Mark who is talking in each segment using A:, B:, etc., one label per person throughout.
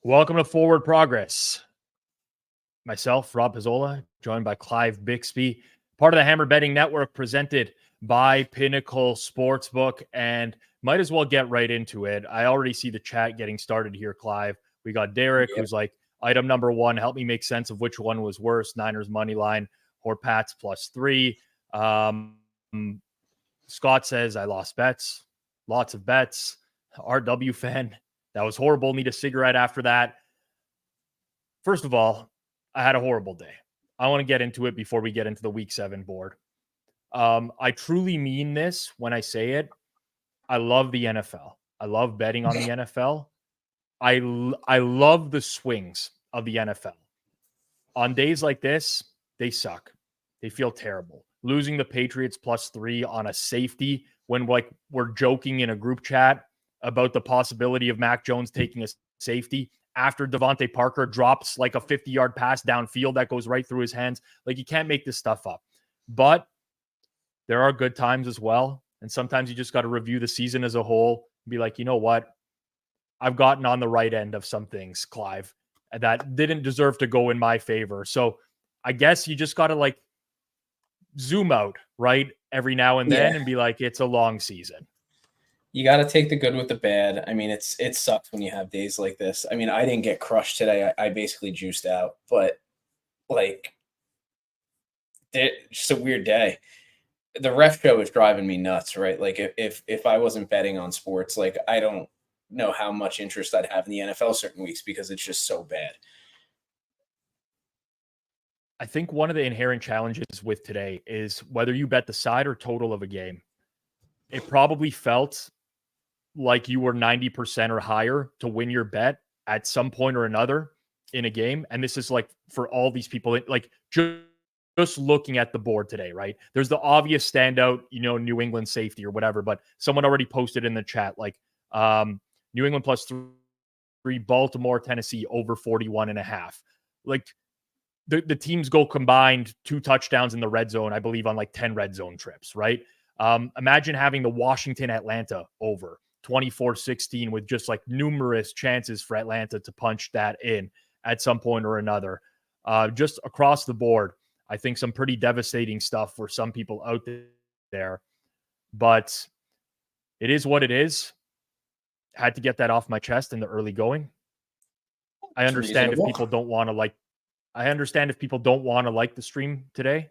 A: Welcome to Forward Progress. Myself, Rob Pizzola, joined by Clive Bixby, part of the Hammer Betting Network, presented by Pinnacle Sportsbook. And might as well get right into it. I already see the chat getting started here, Clive. We got Derek, who's like, item number one, help me make sense of which one was worse, Niners money line or Pats +3. Scott says, I lost bets, lots of bets. RW fan, that was horrible. Need a cigarette after that. First of all, I had a horrible day. I want to get into it before we get into the week 7 board. I truly mean this when I say it. I love the NFL. I love betting on the NFL. I love the swings of the NFL. On days like this, they suck. They feel terrible. Losing the Patriots +3 on a safety when we're joking in a group chat about the possibility of Mac Jones taking a safety after Devontae Parker drops like a 50-yard pass downfield that goes right through his hands. Like, you can't make this stuff up. But there are good times as well. And sometimes you just got to review the season as a whole and be like, you know what? I've gotten on the right end of some things, Clive, that didn't deserve to go in my favor. So I guess you just got to zoom out, right? Every now and then and be like, it's a long season.
B: You got to take the good with the bad. I mean, it sucks when you have days like this. I mean, I didn't get crushed today. I basically juiced out, but it's just a weird day. The ref show is driving me nuts, right? Like if I wasn't betting on sports, I don't know how much interest I'd have in the NFL certain weeks because it's just so bad.
A: I think one of the inherent challenges with today is whether you bet the side or total of a game. It probably felt like you were 90% or higher to win your bet at some point or another in a game. And this is for all these people, just looking at the board today, right? There's the obvious standout, New England safety or whatever, but someone already posted in the chat, New England +3, Baltimore, Tennessee over 41.5. The teams go combined 2 touchdowns in the red zone, I believe, on 10 red zone trips, right? Imagine having the Washington-Atlanta over 24-16 with just numerous chances for Atlanta to punch that in at some point or another. Just across the board, I think some pretty devastating stuff for some people out there. But it is what it is. Had to get that off my chest in the early going. I understand if people don't want to like the stream today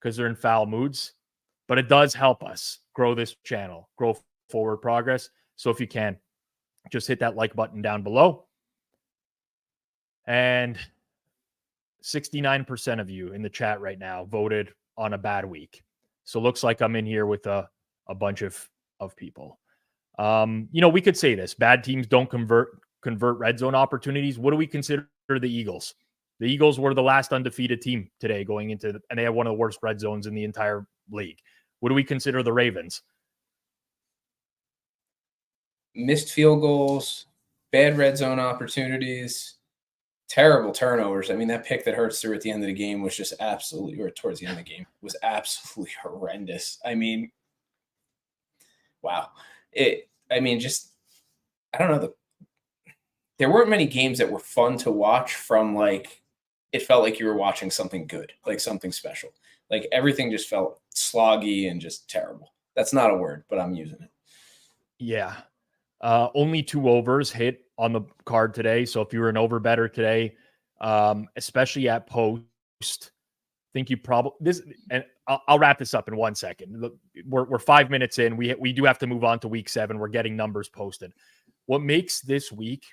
A: because they're in foul moods, but it does help us grow this channel, grow Forward Progress. So if you can, just hit that like button down below. And 69% of you in the chat right now voted on a bad week. So looks like I'm in here with a bunch of people. We could say this: bad teams don't convert red zone opportunities. What do we consider the Eagles? The Eagles were the last undefeated team today going into, and they have one of the worst red zones in the entire league. What do we consider the Ravens?
B: Missed field goals, bad red zone opportunities, terrible turnovers. I mean, that pick that Hurts threw at the end of the game was just absolutely, or towards the end of the game, was absolutely horrendous. I mean, wow. I don't know. There weren't many games that were fun to watch from it felt like you were watching something good, something special. Everything just felt sloggy and just terrible. That's not a word, but I'm using it.
A: Yeah. Only 2 overs hit on the card today. So if you were an over better today, especially at post, I think you probably and I'll wrap this up in 1 second. We're 5 minutes in. We do have to move on to week 7. We're getting numbers posted. What makes this week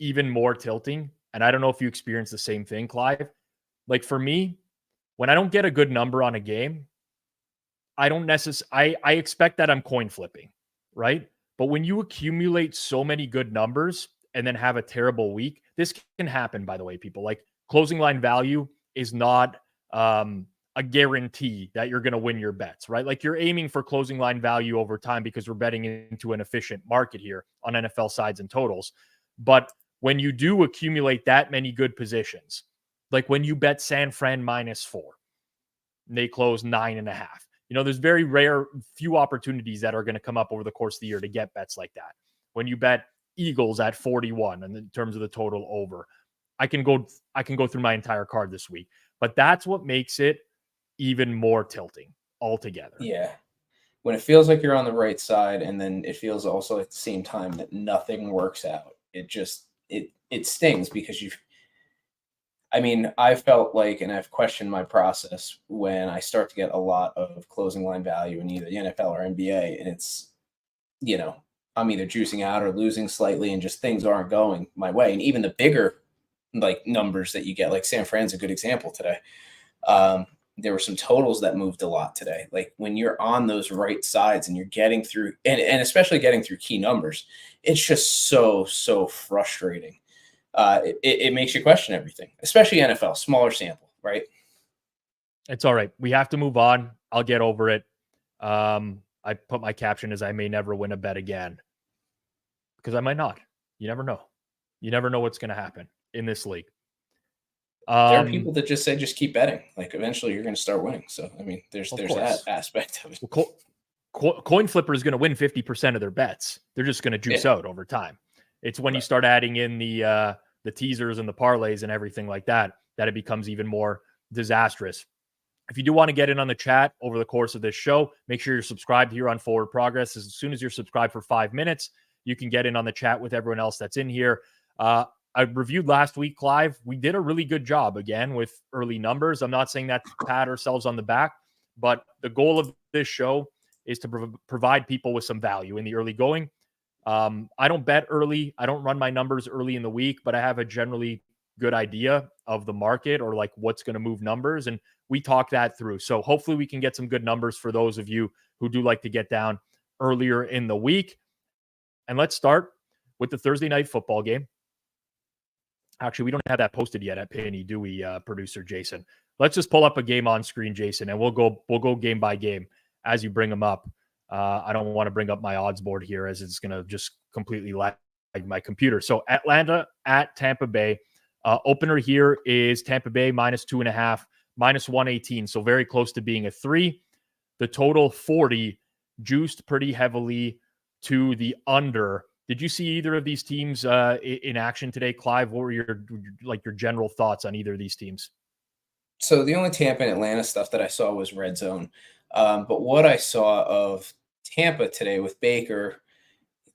A: even more tilting, and I don't know if you experience the same thing, Clive, for me, when I don't get a good number on a game, I expect that I'm coin flipping, right? But when you accumulate so many good numbers and then have a terrible week, this can happen, by the way, people. Closing line value is not a guarantee that you're going to win your bets, right? You're aiming for closing line value over time because we're betting into an efficient market here on NFL sides and totals. But when you do accumulate that many good positions, when you bet San Fran -4, and they close 9.5, there's very few opportunities that are going to come up over the course of the year to get bets like that. When you bet Eagles at 41 in terms of the total over. I can go through my entire card this week, but that's what makes it even more tilting altogether.
B: Yeah. When it feels like you're on the right side, and then it feels also at the same time that nothing works out, it stings because I felt like, and I've questioned my process when I start to get a lot of closing line value in either the NFL or NBA, and it's, I'm either juicing out or losing slightly, and just things aren't going my way. And even the bigger like numbers that you get, like San Fran's a good example today. There were some totals that moved a lot today. Like when you're on those right sides and you're getting through, and especially getting through key numbers, it's just so frustrating. It makes you question everything, especially NFL, smaller sample, right?
A: It's all right. We have to move on. I'll get over it. I put my caption as I may never win a bet again, because I might not. You never know. You never know what's going to happen in this league.
B: There are people that just say, just keep betting. Like eventually you're going to start winning. So, there's that aspect of it.
A: Well, coin flipper is going to win 50% of their bets. They're just going to juice out over time. It's when you start adding in the teasers and the parlays and everything like that it becomes even more disastrous. If you do want to get in on the chat over the course of this show, make sure you're subscribed here on Forward Progress. As soon as you're subscribed for 5 minutes, you can get in on the chat with everyone else that's in here. I reviewed last week, Clive. We did a really good job again with early numbers. I'm not saying that to pat ourselves on the back, but the goal of this show is to provide people with some value in the early going. I don't bet early. I don't run my numbers early in the week, but I have a generally good idea of the market or like what's going to move numbers. And we talk that through. So hopefully we can get some good numbers for those of you who do like to get down earlier in the week. And let's start with the Thursday night football game. Actually, we don't have that posted yet at Penny, do we, producer Jason? Let's just pull up a game on screen, Jason, and we'll go game by game as you bring them up. I don't want to bring up my odds board here as it's going to just completely lag my computer. So Atlanta at Tampa Bay. Opener here is Tampa Bay -2.5, -118. So very close to being a 3. The total 40, juiced pretty heavily to the under. Did you see either of these teams in action today, Clive? What were your general thoughts on either of these teams?
B: So the only Tampa and Atlanta stuff that I saw was red zone. But what I saw of Tampa today with Baker,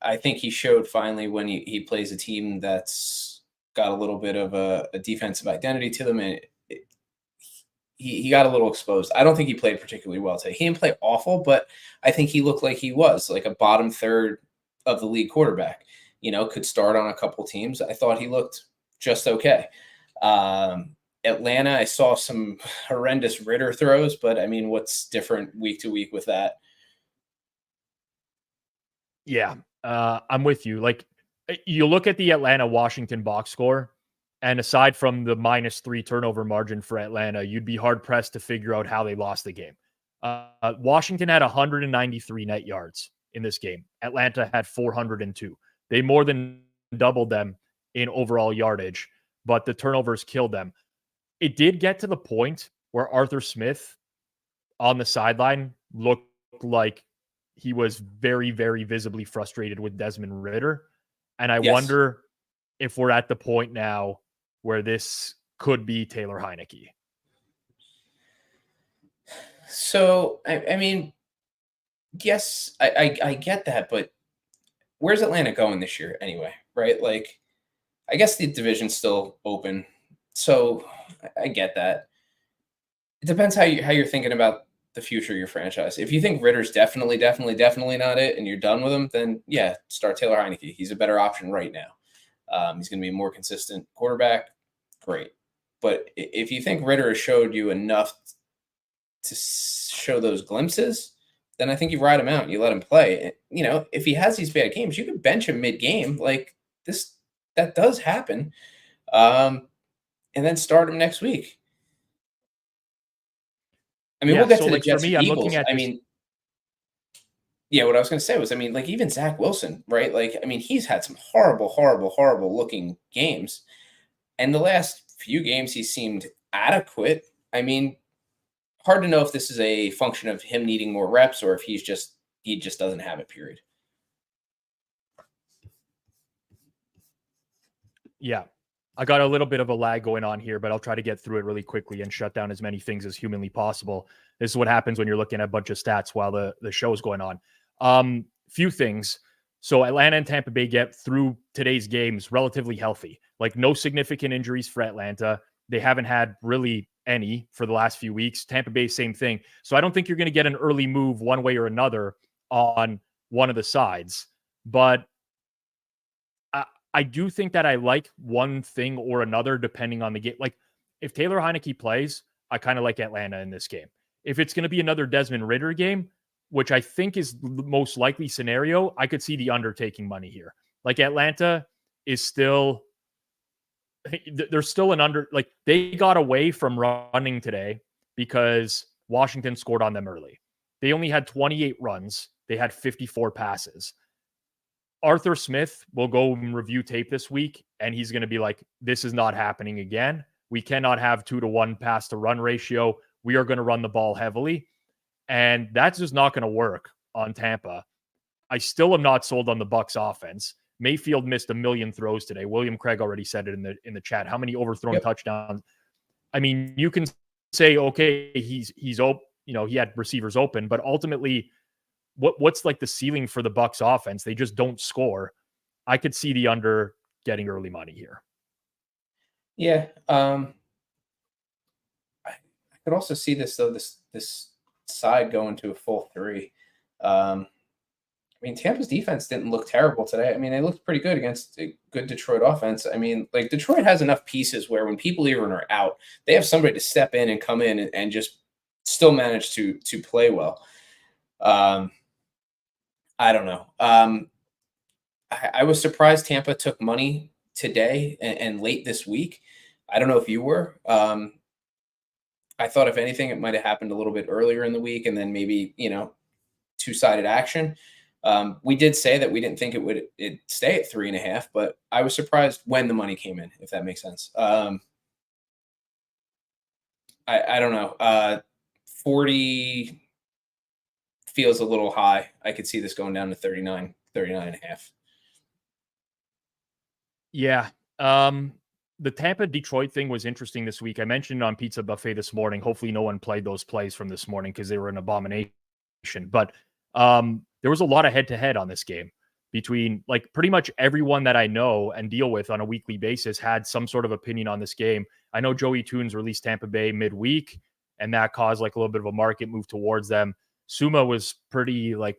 B: I think he showed finally when he plays a team that's got a little bit of a defensive identity to them, and he got a little exposed. I don't think he played particularly well today. He didn't play awful, but I think he looked like he was like a bottom third of the league quarterback, could start on a couple teams. I thought he looked just okay. Atlanta, I saw some horrendous Ritter throws, but what's different week to week with that?
A: Yeah, I'm with you. Like, you look at the Atlanta-Washington box score, and aside from the -3 turnover margin for Atlanta, you'd be hard-pressed to figure out how they lost the game. Washington had 193 net yards in this game. Atlanta had 402. They more than doubled them in overall yardage, but the turnovers killed them. It did get to the point where Arthur Smith on the sideline looked like he was very, very visibly frustrated with Desmond Ritter. And I wonder if we're at the point now where this could be Taylor Heineke.
B: So, yes, I get that, but where's Atlanta going this year anyway, right? Like, I guess the division's still open, so I get that. It depends how you're thinking about the future of your franchise. If you think Ritter's definitely not it, and you're done with him, then yeah, start Taylor Heineke. He's a better option right now. He's going to be a more consistent quarterback. Great, but if you think Ritter has showed you enough to show those glimpses, then I think you ride him out and you let him play. If he has these bad games, you can bench him mid-game. Like this, that does happen. And then start him next week. We'll get to the Jets and Eagles. What I was going to say was, even Zach Wilson, right? He's had some horrible looking games. And the last few games, he seemed adequate. Hard to know if this is a function of him needing more reps or if he just doesn't have it, period.
A: Yeah. I got a little bit of a lag going on here, but I'll try to get through it really quickly and shut down as many things as humanly possible. This is what happens when you're looking at a bunch of stats while the show is going on. Few things. So Atlanta and Tampa Bay get through today's games relatively healthy. Like no significant injuries for Atlanta. They haven't had really any for the last few weeks. Tampa Bay, same thing. So I don't think you're going to get an early move one way or another on one of the sides. But I do think that I like one thing or another depending on the game. Like if Taylor Heineke plays, I kind of like Atlanta in this game. If it's going to be another Desmond Ridder game, which I think is the most likely scenario, I could see the undertaking money here. Like Atlanta is still, they're still an under, like they got away from running today because Washington scored on them early. They only had 28 runs. They had 54 passes. Arthur Smith will go and review tape this week, and he's going to be like, this is not happening again. We cannot have 2-to-1 pass to run ratio. We are going to run the ball heavily. And that's just not going to work on Tampa. I still am not sold on the Bucs offense. Mayfield missed a million throws today. William Craig already said it in the chat. How many overthrown touchdowns? I mean, you can say, okay, he's open, he had receivers open, but ultimately, what's like the ceiling for the Bucs offense? They just don't score. I could see the under getting early money here.
B: Yeah. I could also see this though, this side going to a full 3. I mean, Tampa's defense didn't look terrible today. I mean, they looked pretty good against a good Detroit offense. I mean, like Detroit has enough pieces where when people even are out, they have somebody to step in and come in and just still manage to play well. I don't know. I was surprised Tampa took money today and late this week. I don't know if you were. I thought if anything, it might have happened a little bit earlier in the week and then maybe, two-sided action. We did say that we didn't think it'd stay at 3.5, but I was surprised when the money came in, if that makes sense. I don't know. 40 feels a little high. I could see this going down to 39 and a half.
A: Yeah. The Tampa Detroit thing was interesting this week. I mentioned on Pizza Buffet this morning. Hopefully no one played those plays from this morning because they were an abomination. But there was a lot of head-to-head on this game between like pretty much everyone that I know and deal with on a weekly basis had some sort of opinion on this game. I know Joey Toons released Tampa Bay midweek, and that caused like a little bit of a market move towards them. Suma was pretty like,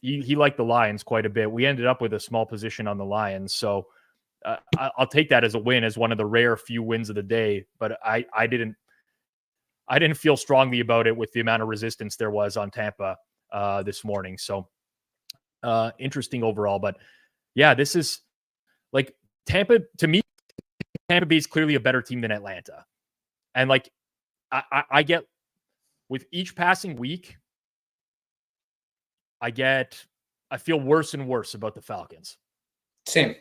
A: he liked the Lions quite a bit. We ended up with a small position on the Lions. So I'll take that as a win, as one of the rare few wins of the day. But I didn't feel strongly about it with the amount of resistance there was on Tampa this morning. So interesting overall. But yeah, this is like Tampa, to me, Tampa Bay is clearly a better team than Atlanta. And like I get with each passing week, I feel worse and worse about the Falcons.
B: Same.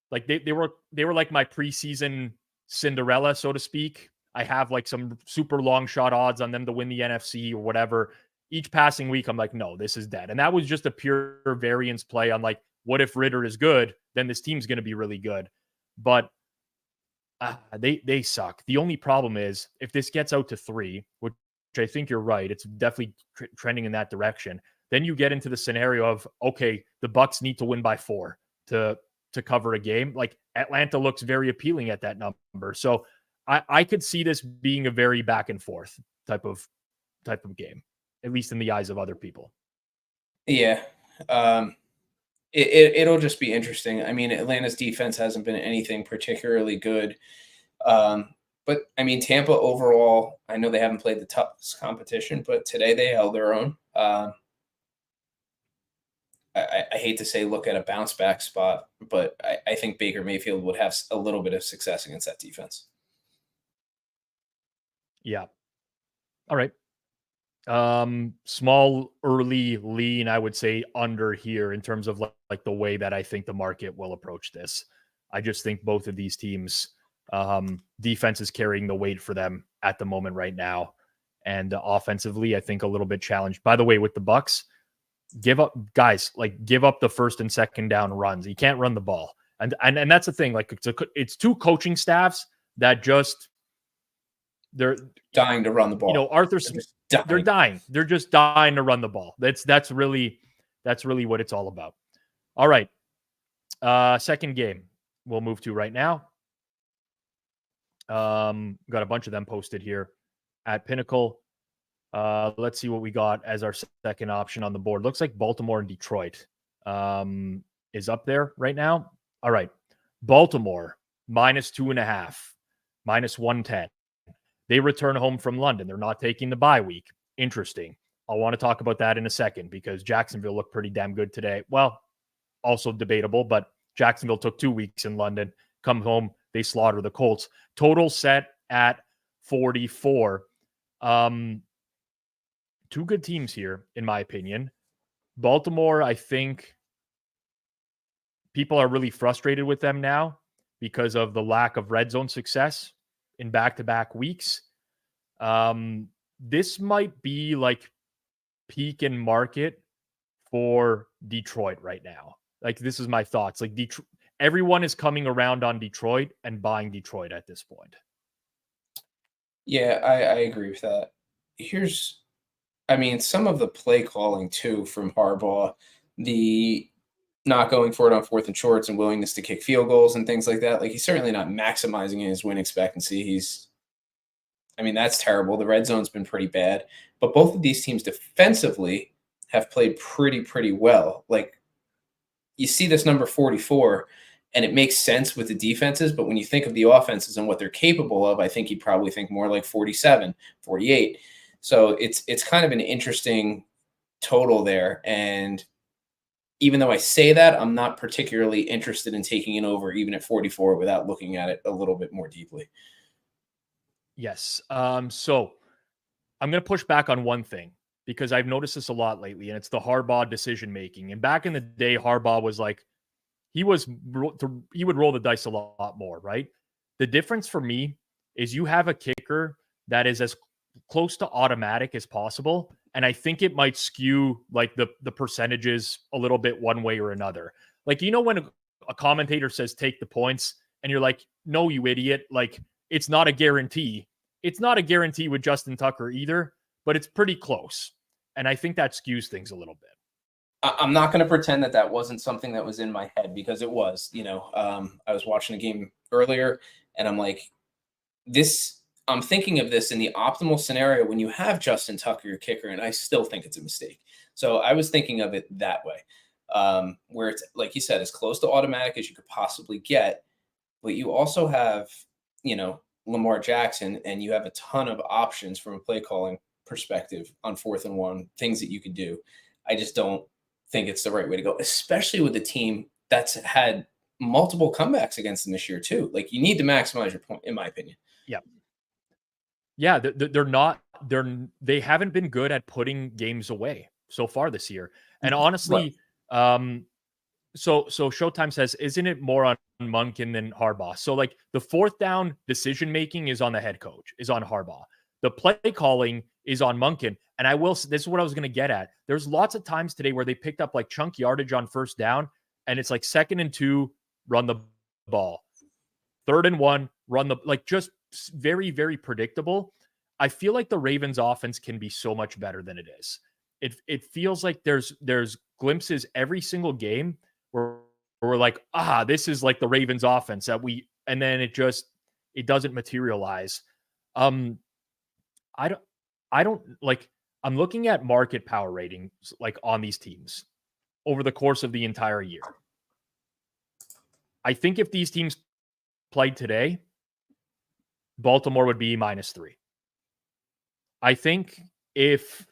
A: Like they were like my preseason Cinderella, so to speak. I have like some super long shot odds on them to win the NFC or whatever. Each passing week, I'm like, no, this is dead. And that was just a pure variance play on like, what if Ridder is good? Then this team's going to be really good. But they suck. The only problem is if this gets out to 3, which I think you're right, it's definitely trending in that direction. Then you get into the scenario of, okay, the Bucs need to win by 4 to cover a game. Like Atlanta looks very appealing at that number. So I could see this being a very back and forth type of game, at least in the eyes of other people.
B: Yeah. It'll just be interesting. I mean, Atlanta's defense hasn't been anything particularly good. But I mean, Tampa overall, I know they haven't played the toughest competition, but today they held their own. I hate to say look at a bounce back spot, but I think Baker Mayfield would have a little bit of success against that defense.
A: Yeah. All right. Small early lean, I would say under here in terms of like the way that I think the market will approach this. I just think both of these teams, defense is carrying the weight for them at the moment right now. And offensively, I think a little bit challenged. By the way, with the Bucs, give up the first and second down runs. You can't run the ball. And that's the thing. Like it's two coaching staffs that they're
B: dying to run the ball.
A: Arthur Smith, they're dying. They're just dying to run the ball. That's really what it's all about. All right. Second game we'll move to right now. Got a bunch of them posted here at Pinnacle. Let's see what we got as our second option on the board. Looks like Baltimore and Detroit is up there right now. All right. Baltimore -2.5, -110. They return home from London. They're not taking the bye week. Interesting. I'll want to talk about that in a second because Jacksonville looked pretty damn good today. Well, also debatable, but Jacksonville took 2 weeks in London. Come home, they slaughter the Colts. Total set at 44. Two good teams here, in my opinion. Baltimore, I think people are really frustrated with them now because of the lack of red zone success in back-to-back weeks. This might be like peak in market for Detroit right now. Like, this is my thoughts. Like, Detroit, everyone is coming around on Detroit and buying Detroit at this point.
B: Yeah, I agree with that. Some of the play calling too from Harbaugh, the not going for it on 4th and shorts and willingness to kick field goals and things like that. Like, he's certainly not maximizing his win expectancy. That's terrible. The red zone's been pretty bad, but both of these teams defensively have played pretty well. Like, you see this number 44 and it makes sense with the defenses, but when you think of the offenses and what they're capable of, I think you'd probably think more like 47, 48. So it's kind of an interesting total there. And even though I say that, I'm not particularly interested in taking it over even at 44 without looking at it a little bit more deeply.
A: Yes. So I'm going to push back on one thing because I've noticed this a lot lately, and it's the Harbaugh decision making. And back in the day, Harbaugh was like, he would roll the dice a lot more, right? The difference for me is you have a kicker that is as close to automatic as possible, and I think it might skew like the percentages a little bit one way or another. Like, when a commentator says take the points, and you're like, no, you idiot. Like, it's not a guarantee. It's not a guarantee with Justin Tucker either, but it's pretty close. And I think that skews things a little bit.
B: I'm not going to pretend that wasn't something that was in my head, because it was. I was watching a game earlier and I'm like, I'm thinking of this in the optimal scenario when you have Justin Tucker, your kicker, and I still think it's a mistake. So I was thinking of it that way, where it's, like you said, as close to automatic as you could possibly get, but you also have, Lamar Jackson, and you have a ton of options from a play calling perspective on 4th and 1, things that you could do. I just don't think it's the right way to go, especially with a team that's had multiple comebacks against them this year too. Like, you need to maximize your point, in my opinion.
A: Yeah. They haven't been good at putting games away so far this year. And honestly, right. So Showtime says, isn't it more on Monken than Harbaugh? So, like, the 4th down decision making is on the head coach, is on Harbaugh. The play calling is on Monken. And this is what I was going to get at. There's lots of times today where they picked up like chunk yardage on 1st down, and it's like 2nd and 2, run the ball. 3rd and 1, run just very, very predictable. I feel like the Ravens offense can be so much better than it is. It feels like there's glimpses every single game where we're like, this is like the Ravens offense and then it doesn't materialize. I don't like, I'm looking at market power ratings like on these teams over the course of the entire year. I think if these teams played today, Baltimore would be -3. I think if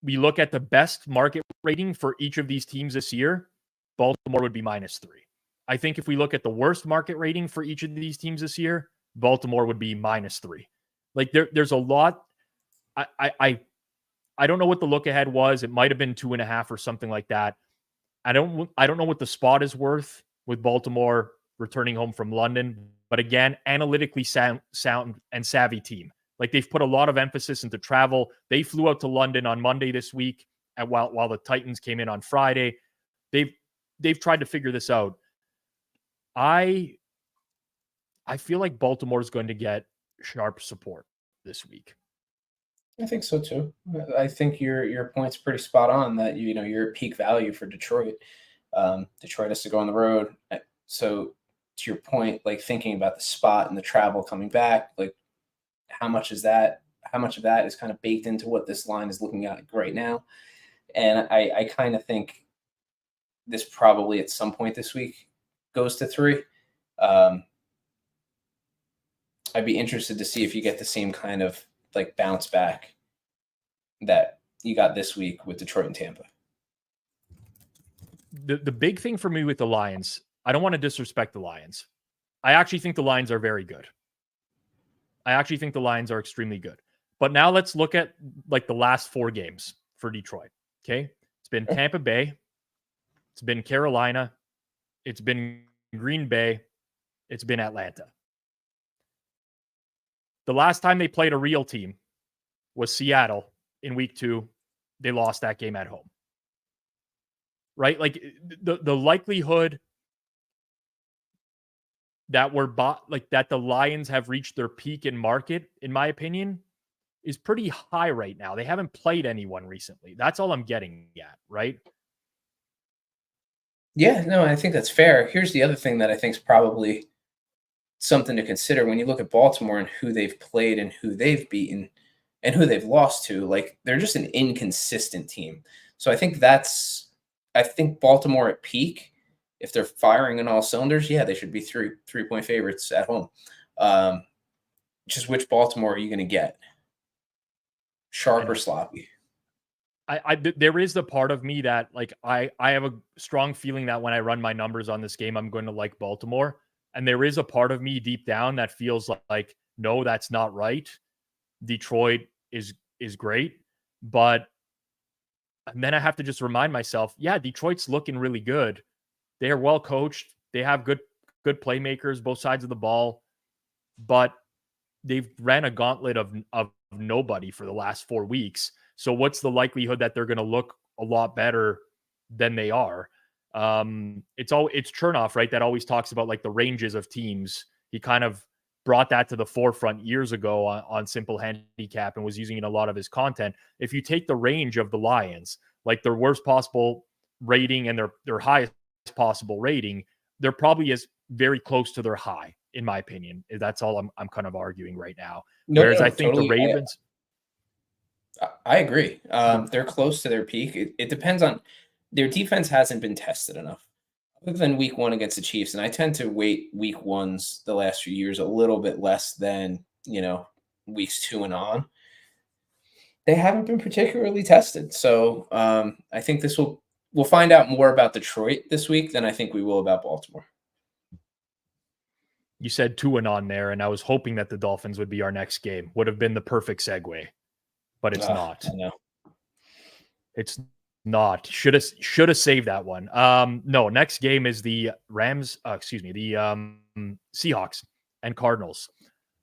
A: we look at the best market rating for each of these teams this year, Baltimore would be -3. I think if we look at the worst market rating for each of these teams this year, Baltimore would be -3. Like, there's a lot. I don't know what the look ahead was. It might have been 2.5 or something like that. I don't know what the spot is worth with Baltimore returning home from London. But again, analytically sound and savvy team. Like, they've put a lot of emphasis into travel. They flew out to London on Monday this week, while the Titans came in on Friday. they've tried to figure this out. I feel like Baltimore is going to get sharp support this week.
B: I think so too. I think your point's pretty spot on that you're at peak value for Detroit. Detroit has to go on the road. So to your point, like thinking about the spot and the travel coming back, like how much of that is kind of baked into what this line is looking at right now. And I kind of think this probably at some point this week goes to 3. I'd be interested to see if you get the same kind of like bounce back that you got this week with Detroit and Tampa.
A: The big thing for me with the Lions, I don't want to disrespect the Lions. I actually think the Lions are very good. I actually think the Lions are extremely good. But now let's look at like the last 4 games for Detroit. Okay. It's been Tampa Bay. It's been Carolina. It's been Green Bay. It's been Atlanta. The last time they played a real team was Seattle in week 2. They lost that game at home. Right? Like the likelihood that that the Lions have reached their peak in market, in my opinion, is pretty high right now. They haven't played anyone recently. That's all I'm getting at, right?
B: Yeah, no, I think that's fair. Here's the other thing that I think is probably something to consider when you look at Baltimore and who they've played and who they've beaten and who they've lost to. Like they're just an inconsistent team. So I think Baltimore at peak, if they're firing on all cylinders, yeah, they should be 3-point favorites at home. Just which Baltimore are you going to get? Sharp or sloppy?
A: There is the part of me that like I have a strong feeling that when I run my numbers on this game, I'm going to like Baltimore. And there is a part of me deep down that feels like no, that's not right. Detroit is great. And then I have to just remind myself, yeah, Detroit's looking really good. They are well coached. They have good playmakers, both sides of the ball. But they've ran a gauntlet of nobody for the last 4 weeks. So what's the likelihood that they're going to look a lot better than they are? It's Chernoff, right? That always talks about like the ranges of teams. He kind of brought that to the forefront years ago on Simple Handicap and was using it in a lot of his content. If you take the range of the Lions, like their worst possible rating and their highest possible rating, they're probably as very close to their high, in my opinion. That's all I'm kind of arguing right now. Whereas I think totally, the Ravens.
B: I agree. They're close to their peak. It depends on their defense hasn't been tested enough. Other than week 1 against the Chiefs, and I tend to weight week 1s the last few years a little bit less than weeks 2 and on. They haven't been particularly tested, so I think we'll find out more about Detroit this week than I think we will about Baltimore.
A: You said 2 and on there, and I was hoping that the Dolphins would be our next game. Would have been the perfect segue, but it's not.
B: I know.
A: It's not. Should have saved that one. No, next game is the Seahawks and Cardinals.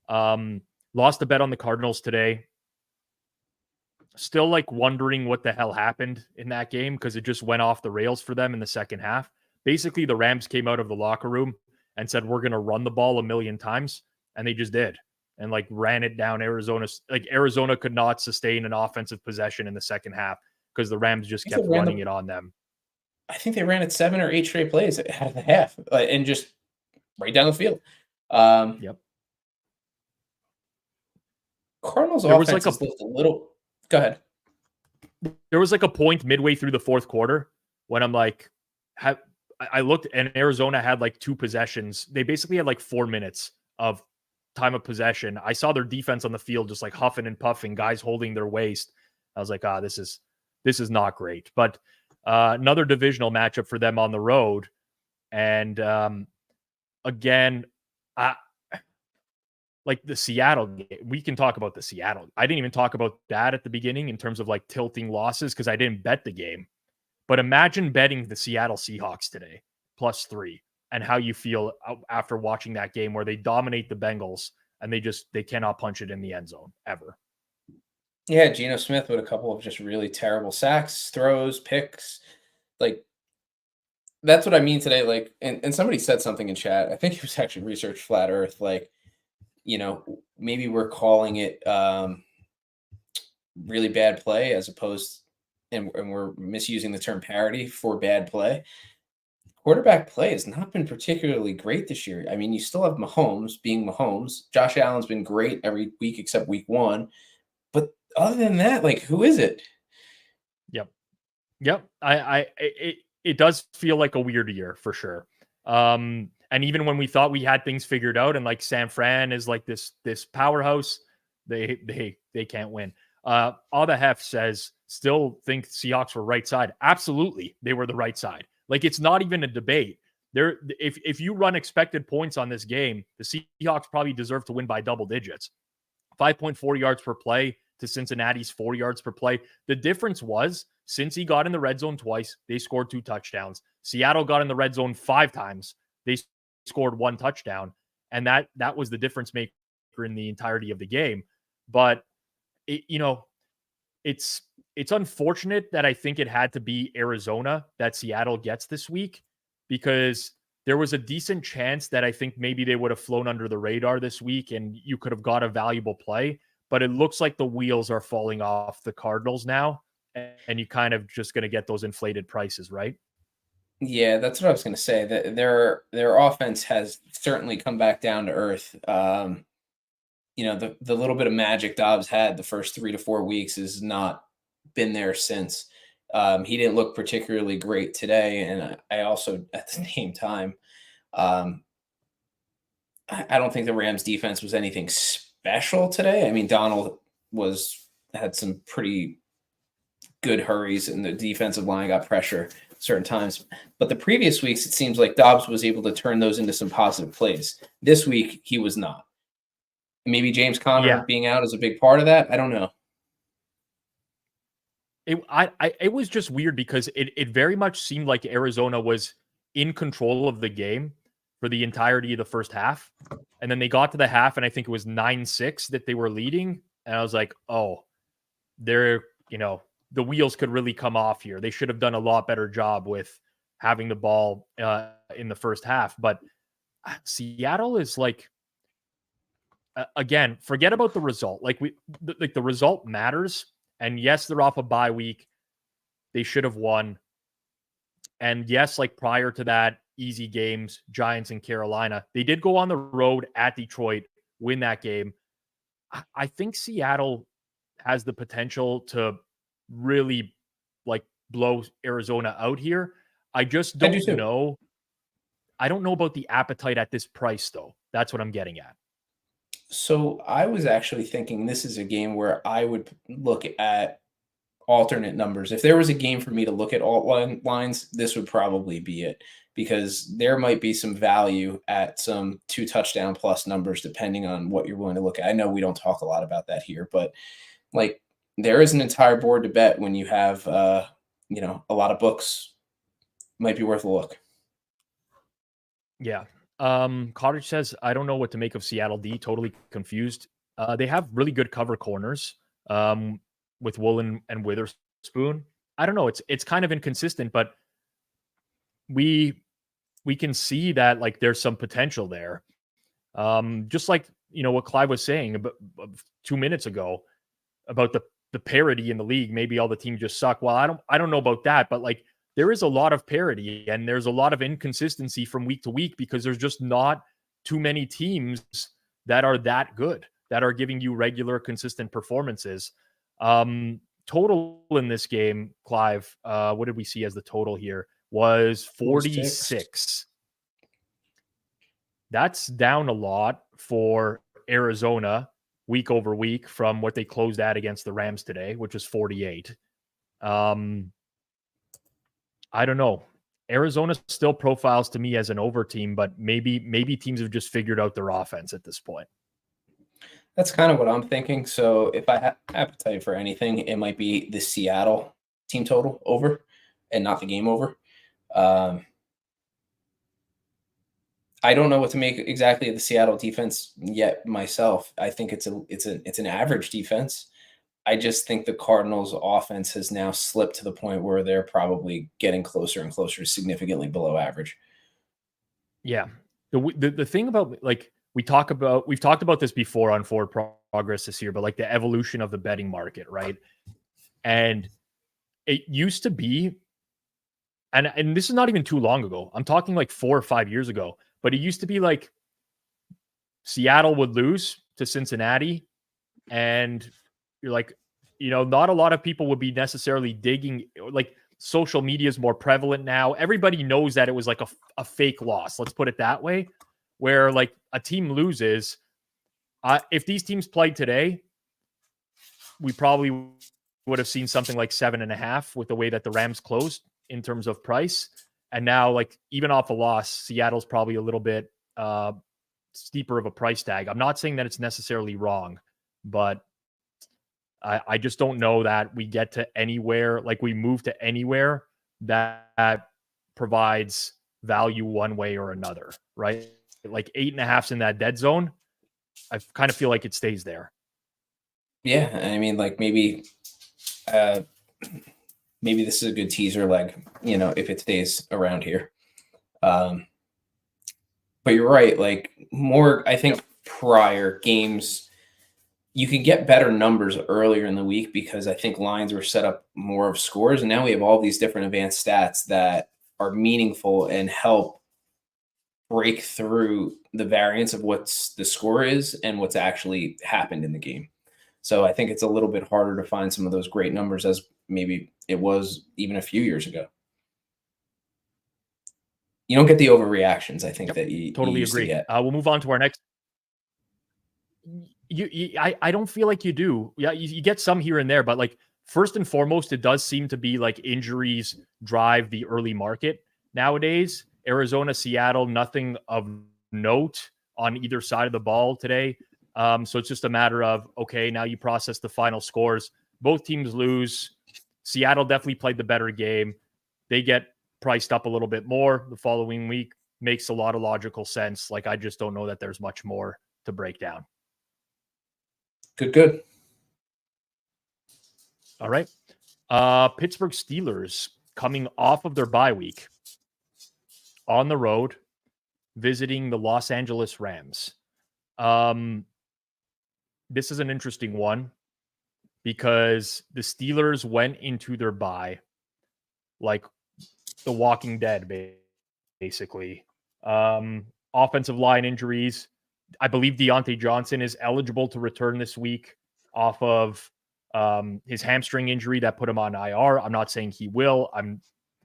A: Lost a bet on the Cardinals today. Still like wondering what the hell happened in that game because it just went off the rails for them in the second half. Basically, the Rams came out of the locker room and said, we're going to run the ball 1,000,000 times. And they just did. And like ran it down Arizona. Like Arizona could not sustain an offensive possession in the second half because the Rams just kept running it on them.
B: I think they ran it 7 or 8 straight plays out of the half and just right down the field.
A: Yep.
B: Cardinals offense is a little. Go ahead.
A: There was like a point midway through the fourth quarter when I'm like, I looked and Arizona had like 2 possessions. They basically had like 4 minutes of time of possession. I saw their defense on the field just like huffing and puffing, guys holding their waist. I was like, this is not great. But another divisional matchup for them on the road. And again, like the Seattle game, we can talk about the Seattle. I didn't even talk about that at the beginning in terms of like tilting losses because I didn't bet the game. But imagine betting the Seattle Seahawks today, +3, and how you feel after watching that game where they dominate the Bengals and they cannot punch it in the end zone ever.
B: Yeah, Geno Smith with a couple of just really terrible sacks, throws, picks. Like that's what I mean today. Like, and somebody said something in chat. I think it was actually Research Flat Earth. Like, maybe we're calling it really bad play as opposed, and we're misusing the term parity for bad play. Quarterback play has not been particularly great this year. I mean, you still have Mahomes being Mahomes. Josh Allen's been great every week except week one. But other than that, like, who is it?
A: Yep. Yep. It does feel like a weird year for sure. And even when we thought we had things figured out and like San Fran is like this powerhouse, they can't win. All the Hef says still think Seahawks were right side. Absolutely, they were the right side. Like it's not even a debate. There, if you run expected points on this game, the Seahawks probably deserve to win by double digits. 5.4 yards per play to Cincinnati's 4 yards per play. The difference was since he got in the red zone twice, they scored 2 touchdowns. Seattle got in the red zone 5 times. They scored 1 touchdown. And that was the difference maker in the entirety of the game. But it's unfortunate that I think it had to be Arizona that Seattle gets this week, because there was a decent chance that I think maybe they would have flown under the radar this week and you could have got a valuable play. But it looks like the wheels are falling off the Cardinals now, and you kind of just going to get those inflated prices, right?
B: Yeah, that's what I was going to say. That their offense has certainly come back down to earth. The little bit of magic Dobbs had the first 3 to 4 weeks has not been there since. He didn't look particularly great today, and I also at the same time, I don't think the Rams defense was anything special today. I mean, Donald had some pretty good hurries, and the defensive line got pressure certain times. But the previous weeks, it seems like Dobbs was able to turn those into some positive plays. This week, he was not. Maybe James Conner being out is a big part of that. I don't know.
A: It was just weird because it very much seemed like Arizona was in control of the game for the entirety of the first half. And then they got to the half, and I think it was 9-6 that they were leading. And I was like, oh, the wheels could really come off here. They should have done a lot better job with having the ball in the first half. But Seattle is like, again, forget about the result. The result matters. And yes, they're off a bye week. They should have won. And yes, like prior to that, easy games, Giants and Carolina. They did go on the road at Detroit, win that game. I think Seattle has the potential to really like blow Arizona out here. I just don't know. I don't know about the appetite at this price, though. That's what I'm getting at.
B: So I was actually thinking this is a game where I would look at alternate numbers. If there was a game for me to look at alt lines, this would probably be it, because there might be some value at some 2 touchdown plus numbers, depending on what you're willing to look at. I know we don't talk a lot about that here, but like there is an entire board to bet when you have, a lot of books. Might be worth a look.
A: Yeah. Cottage says, I don't know what to make of Seattle D. Totally confused. They have really good cover corners with Woolen and Witherspoon. I don't know. It's kind of inconsistent, but we can see that like there's some potential there. Just like, what Clive was saying about 2 minutes ago about the parity in the league. Maybe all the teams just suck. Well, I don't know about that, but like there is a lot of parity and there's a lot of inconsistency from week to week because there's just not too many teams that are that good, that are giving you regular, consistent performances. Total in this game, Clive, what did we see as the total here? Was 46. That's down a lot for Arizona week over week from what they closed at against the Rams today, which was 48. I don't know. Arizona still profiles to me as an over team, but maybe teams have just figured out their offense at this point.
B: That's kind of what I'm thinking. So if I have appetite for anything, it might be the Seattle team total over and not the game over. I don't know what to make exactly of the Seattle defense yet myself. I think it's an average defense. I just think the Cardinals' offense has now slipped to the point where they're probably getting closer and closer, significantly below average.
A: Yeah. The thing about, like, we've talked about this before on Forward Progress this year, but like the evolution of the betting market, right? And it used to be, and this is not even too long ago. I'm talking like 4 or 5 years ago, but it used to be like Seattle would lose to Cincinnati, and you're like, not a lot of people would be necessarily digging. Like, social media is more prevalent now. Everybody knows that it was like a fake loss. Let's put it that way. Where like a team loses, if these teams played today, we probably would have seen something like 7.5 with the way that the Rams closed in terms of price. And now, like, even off a loss, Seattle's probably a little bit steeper of a price tag. I'm not saying that it's necessarily wrong, but I just don't know that we get to anywhere, like we move to anywhere that provides value one way or another, right? Like 8.5's in that dead zone. I kind of feel like it stays there.
B: Yeah, I mean, like maybe this is a good teaser leg, if it stays around here. But you're right. Like more, I think prior games, you can get better numbers earlier in the week because I think lines were set up more of scores. And now we have all these different advanced stats that are meaningful and help break through the variance of what's the score is and what's actually happened in the game. So I think it's a little bit harder to find some of those great numbers as maybe it was even a few years ago. You don't get the overreactions, I think, that you
A: totally
B: used
A: agree.
B: to get.
A: We'll move on to our next. I don't feel like you do. Yeah, you get some here and there, but like first and foremost, it does seem to be like injuries drive the early market nowadays. Arizona, Seattle, nothing of note on either side of the ball today. So it's just a matter of, okay, now you process the final scores. Both teams lose. Seattle definitely played the better game. They get priced up a little bit more the following week. Makes a lot of logical sense. Like, I just don't know that there's much more to break down.
B: Good.
A: All right. Pittsburgh Steelers coming off of their bye week on the road, visiting the Los Angeles Rams. This is an interesting one because the Steelers went into their bye like the Walking Dead, basically. Offensive line injuries. I believe Deontay Johnson is eligible to return this week off of his hamstring injury that put him on IR. I'm not saying he will.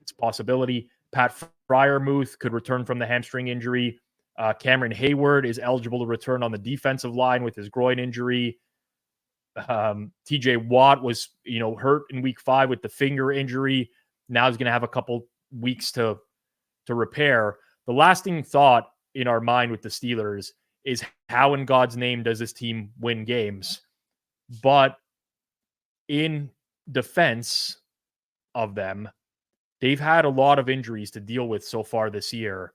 A: It's a possibility. Pat Freiermuth could return from the hamstring injury. Cameron Hayward is eligible to return on the defensive line with his groin injury. TJ Watt was, hurt in week 5 with the finger injury. Now he's going to have a couple weeks to repair. The lasting thought in our mind with the Steelers is, how in God's name does this team win games? But in defense of them, they've had a lot of injuries to deal with so far this year.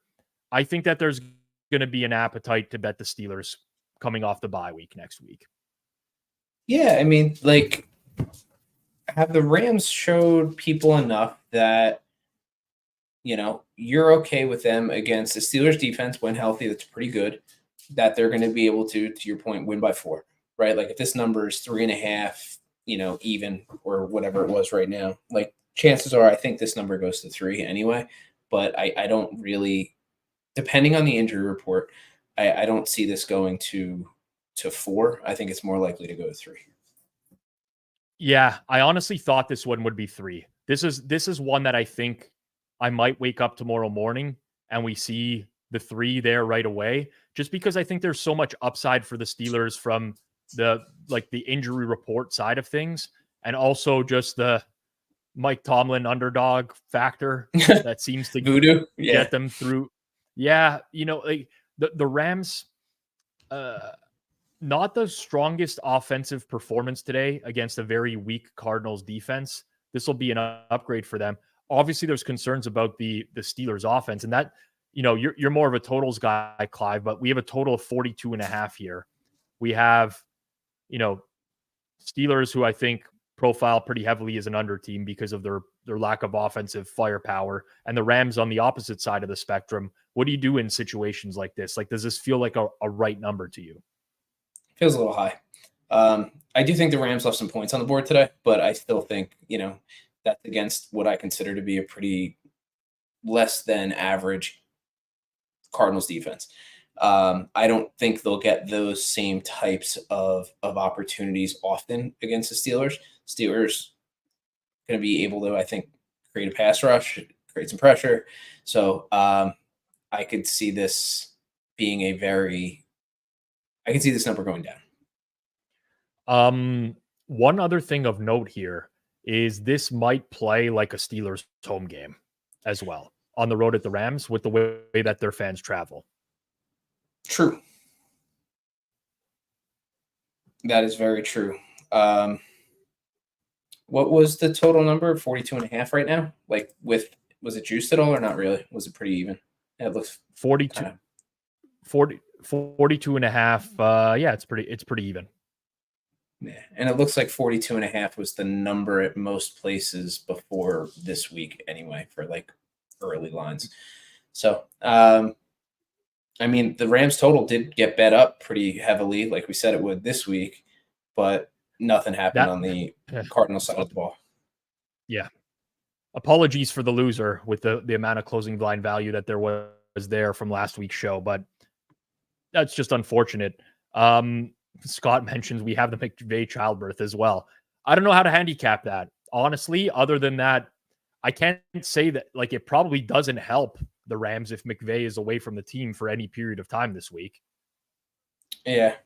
A: I think that there's going to be an appetite to bet the Steelers coming off the bye week next week.
B: Yeah, I mean, like, have the Rams showed people enough that, you're okay with them against the Steelers defense when healthy? That's pretty good. That they're going to be able to your point, win by 4, right? Like if this number is 3.5, even or whatever it was right now, like chances are I think this number goes to 3 anyway. But I don't really, depending on the injury report, I don't see this going to 4. I think it's more likely to go to 3.
A: Yeah, I honestly thought this one would be 3. This is one that I think I might wake up tomorrow morning and we see the 3 there right away, just because I think there's so much upside for the Steelers from the injury report side of things, and also just the Mike Tomlin underdog factor that seems to
B: Voodoo,
A: get them through. Yeah, like the Rams, not the strongest offensive performance today against a very weak Cardinals defense. This will be an upgrade for them. Obviously, there's concerns about the Steelers offense, and that, you're more of a totals guy, Clive, but we have a total of 42.5 here. We have, Steelers, who I think profile pretty heavily as an under team because of their lack of offensive firepower, and the Rams on the opposite side of the spectrum. What do you do in situations like this? Like, does this feel like a right number to you?
B: Feels a little high. I do think the Rams left some points on the board today, but I still think, that's against what I consider to be a pretty less than average Cardinals defense. I don't think they'll get those same types of opportunities often against the Steelers. Steelers going to be able to, I think, create a pass rush, create some pressure. So I could see this being I can see this number going down.
A: One other thing of note here is this might play like a Steelers home game as well on the road at the Rams with the way that their fans travel.
B: True. That is very true. What was the total number? 42.5 right now? Like was it juiced at all or not really? Was it pretty even? Yeah, it looks
A: 42, 42.5. Yeah, it's pretty even.
B: Yeah. And it looks like 42.5 was the number at most places before this week anyway, for like early lines. So, the Rams total did get bet up pretty heavily, like we said it would this week, but nothing happened on the Cardinal side of the ball.
A: Yeah. Apologies for the loser with the amount of closing line value that there was there from last week's show, but that's just unfortunate. Scott mentions we have the McVay childbirth as well. I don't know how to handicap that, honestly. Other than that, I can't say that, like, it probably doesn't help the Rams if McVay is away from the team for any period of time this week.
B: Yeah.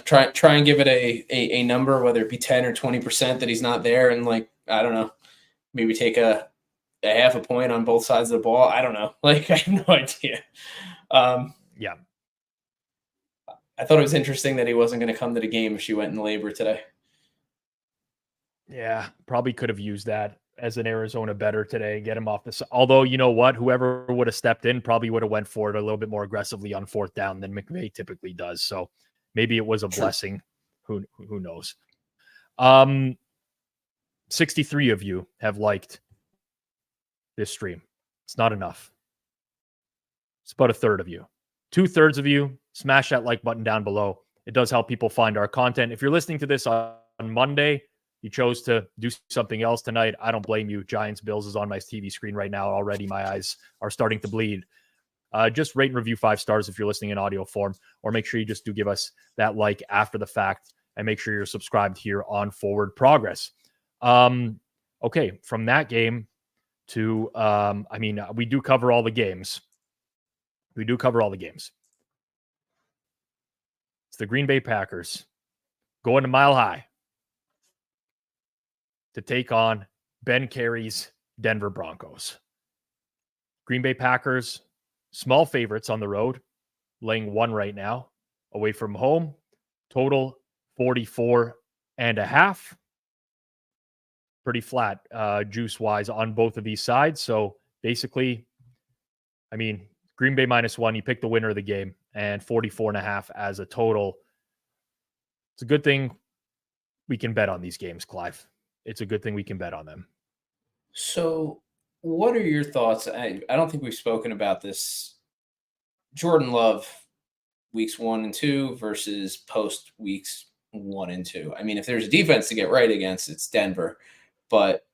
B: Try and give it a number, whether it be 10 or 20% that he's not there, and I don't know, maybe take a half a point on both sides of the ball. I don't know. I have no idea.
A: Yeah.
B: I thought it was interesting that he wasn't going to come to the game if she went in labor today.
A: Yeah, probably could have used that as an Arizona bettor today, get him off the. Although, you know what, whoever would have stepped in probably would have went for it a little bit more aggressively on fourth down than McVay typically does. So maybe it was a blessing. Who knows? 63 of you have liked this stream. It's not enough. It's about a third of you. 2/3 of you, smash that like button down below. It does help people find our content. If you're listening to this on Monday, you chose to do something else tonight, I don't blame you. Giants Bills is on my TV screen right now. Already my eyes are starting to bleed. Just rate and review 5 stars if you're listening in audio form, or make sure you just do give us that like after the fact, and make sure you're subscribed here on Forward Progress. Okay, from that game to, we do cover all the games. It's the Green Bay Packers going to Mile High to take on Ben Carey's Denver Broncos. Green Bay Packers, small favorites on the road, laying 1 right now. Away from home, total 44.5. Pretty flat juice-wise on both of these sides. So basically, Green Bay -1, you pick the winner of the game, and 44.5 as a total. It's a good thing we can bet on these games, Clive. It's a good thing we can bet on them.
B: So what are your thoughts? I don't think we've spoken about this. Jordan Love, weeks 1 and 2 versus post weeks 1 and 2. If there's a defense to get right against, it's Denver. But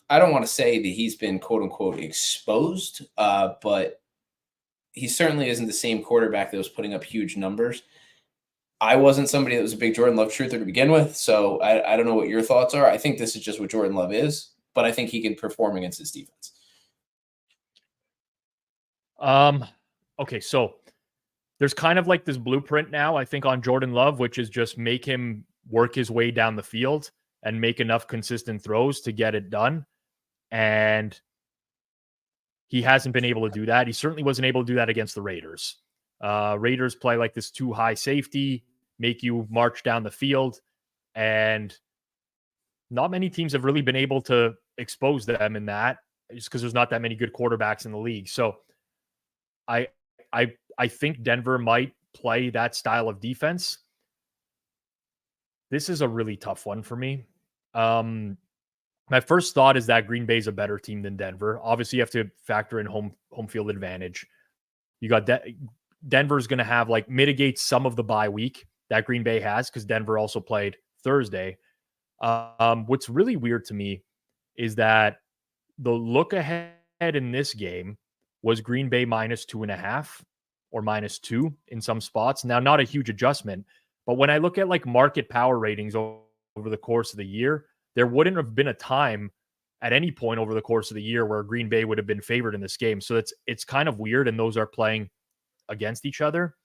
B: I don't want to say that he's been quote unquote exposed, but he certainly isn't the same quarterback that was putting up huge numbers. I wasn't somebody that was a big Jordan Love truther to begin with, so I don't know what your thoughts are. I think this is just what Jordan Love is, but I think he can perform against his defense.
A: Okay, so there's kind of like this blueprint now, I think, on Jordan Love, which is just make him work his way down the field and make enough consistent throws to get it done. And he hasn't been able to do that. He certainly wasn't able to do that against the Raiders. Raiders play like this too high safety, make you march down the field, and not many teams have really been able to expose them in that, just because there's not that many good quarterbacks in the league. So I think Denver might play that style of defense. This is a really tough one for me. My first thought is that Green Bay is a better team than Denver. Obviously, you have to factor in home field advantage. You got Denver's going to have like mitigate some of the bye week that Green Bay has because Denver also played Thursday. What's really weird to me is that the look ahead in this game was Green Bay -2.5 or -2 in some spots. Now, not a huge adjustment, but when I look at like market power ratings over the course of the year, there wouldn't have been a time at any point over the course of the year where Green Bay would have been favored in this game. So it's kind of weird, and those are playing against each other.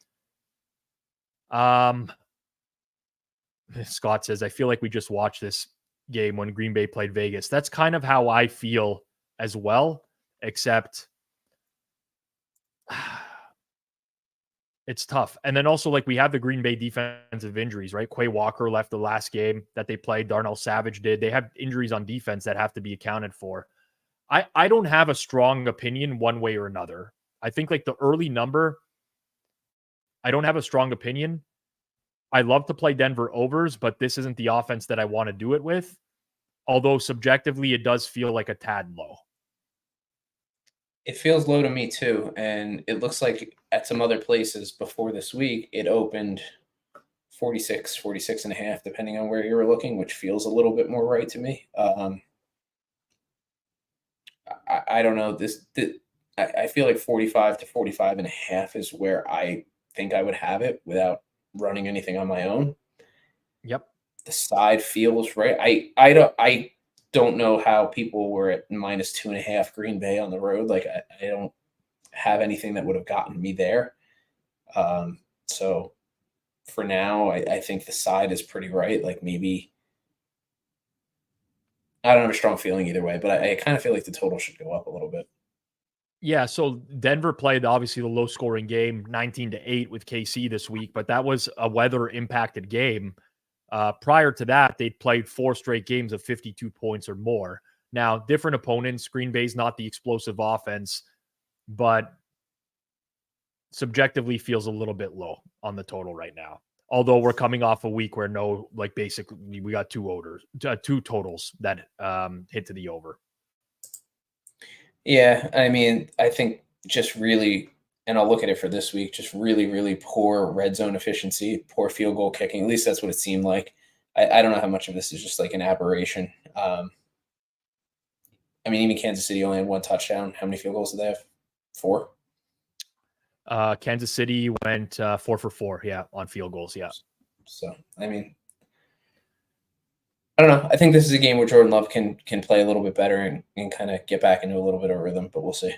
A: Scott says, I feel like we just watched this game when Green Bay played Vegas. That's kind of how I feel as well, except it's tough. And then also, like, we have the Green Bay defensive injuries, right? Quay Walker left the last game that they played. Darnell Savage did. They have injuries on defense that have to be accounted for. I don't have a strong opinion one way or another. I think like the early number, I don't have a strong opinion. I love to play Denver overs, but this isn't the offense that I want to do it with. Although subjectively, it does feel like a tad low.
B: It feels low to me too. And it looks like at some other places before this week, it opened 46 and a half, depending on where you were looking, which feels a little bit more right to me. I don't know. I feel like 45 to 45 and a half is where I think I would have it without running anything on my own.
A: Yep.
B: The side feels right. I don't know how people were at -2.5 Green Bay on the road. Like I don't have anything that would have gotten me there. So for now, I think the side is pretty right. Like maybe I don't have a strong feeling either way, but I kind of feel like the total should go up a little bit.
A: Yeah, so Denver played obviously the low scoring game, 19-8 with KC this week, but that was a weather impacted game. Prior to that, they'd played 4 straight games of 52 points or more. Now, different opponents. Green Bay's not the explosive offense, but subjectively feels a little bit low on the total right now. Although we're coming off a week where basically we got two totals that hit to the over.
B: Yeah, I mean, I think just really, and I'll look at it for this week, just really, really poor red zone efficiency, poor field goal kicking. At least that's what it seemed like. I don't know how much of this is just like an aberration. I mean, even Kansas City only had 1 touchdown. How many field goals did they have? 4?
A: Kansas City went 4 for 4, yeah, on field goals, yeah.
B: So, I mean, I don't know. I think this is a game where Jordan Love can play a little bit better and kind of get back into a little bit of rhythm, but we'll see.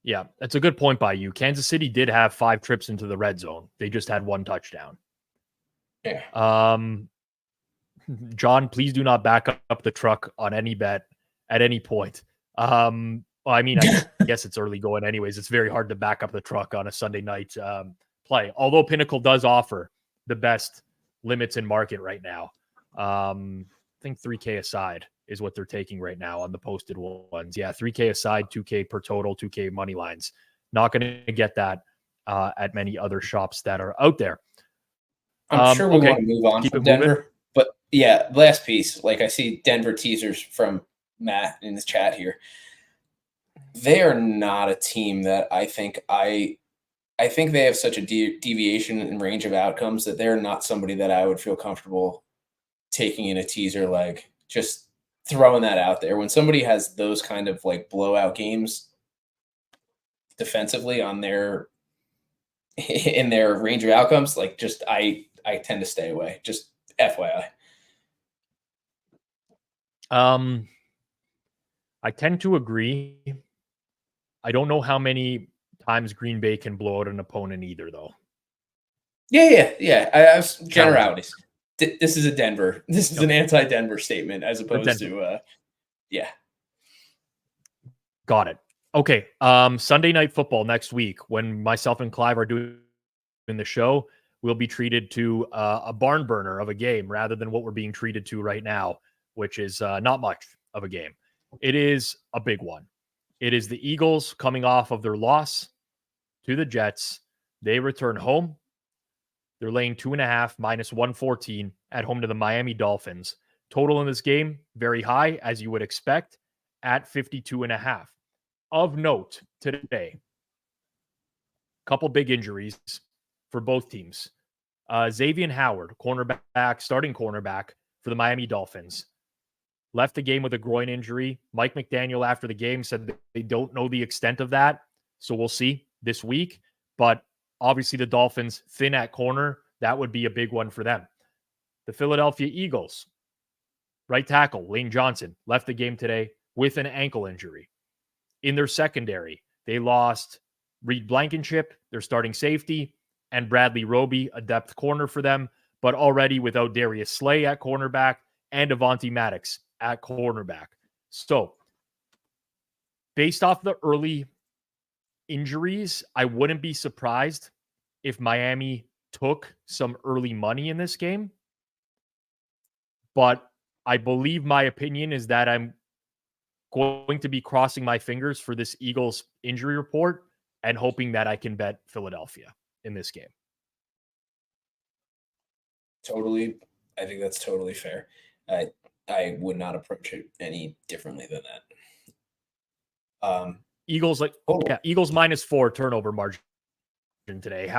A: Yeah, that's a good point by you. Kansas City did have 5 trips into the red zone. They just had 1 touchdown.
B: Yeah.
A: John, please do not back up the truck on any bet at any point. Well, I mean, I guess it's early going anyways. It's very hard to back up the truck on a Sunday night play. Although Pinnacle does offer the best limits in market right now. I think 3K aside is what they're taking right now on the posted ones. Yeah, 3K aside, 2K per total, 2K money lines. Not going to get that at many other shops that are out there.
B: I'm sure we want to move on from Denver. Moving. But yeah, last piece. Like I see Denver teasers from Matt in the chat here. They are not a team that I think they have such a deviation in range of outcomes that they're not somebody that I would feel comfortable taking in a teaser leg, just throwing that out there. When somebody has those kind of like blowout games defensively in their range of outcomes, like just I tend to stay away. Just FYI.
A: I tend to agree. I don't know how many times Green Bay can blow out an opponent either, though.
B: Yeah. I have generalities. This is a Denver. This is an anti-Denver statement as opposed to, yeah.
A: Got it. Okay. Sunday Night Football next week, when myself and Clive are doing the show, we'll be treated to a barn burner of a game rather than what we're being treated to right now, which is not much of a game. It is a big one. It is the Eagles coming off of their loss to the Jets. They return home. They're laying 2.5 minus 114 at home to the Miami Dolphins. Total in this game, very high, as you would expect, at 52.5. Of note today, couple big injuries for both teams. Xavier Howard, starting cornerback for the Miami Dolphins, left the game with a groin injury. Mike McDaniel, after the game, said that they don't know the extent of that. So we'll see this week. But obviously, the Dolphins thin at corner. That would be a big one for them. The Philadelphia Eagles, right tackle, Lane Johnson, left the game today with an ankle injury. In their secondary, they lost Reed Blankenship, their starting safety, and Bradley Roby, a depth corner for them, but already without Darius Slay at cornerback and Avonte Maddox at cornerback. So, based off the early injuries, I wouldn't be surprised if Miami took some early money in this game. But I believe my opinion is that I'm going to be crossing my fingers for this Eagles injury report and hoping that I can bet Philadelphia in this game.
B: Totally. I think that's totally fair. I would not approach it any differently than that.
A: Eagles Eagles -4 turnover margin today.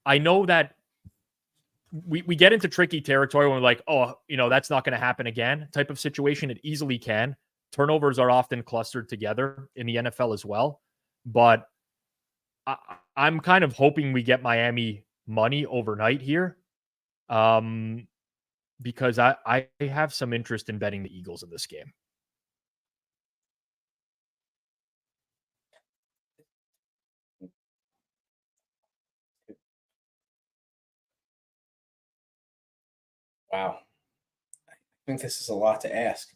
A: I know that we get into tricky territory when we're like, oh, that's not going to happen again type of situation. It easily can. Turnovers are often clustered together in the NFL as well. But I'm kind of hoping we get Miami money overnight here, because I have some interest in betting the Eagles in this game.
B: Wow. I think this is a lot to ask.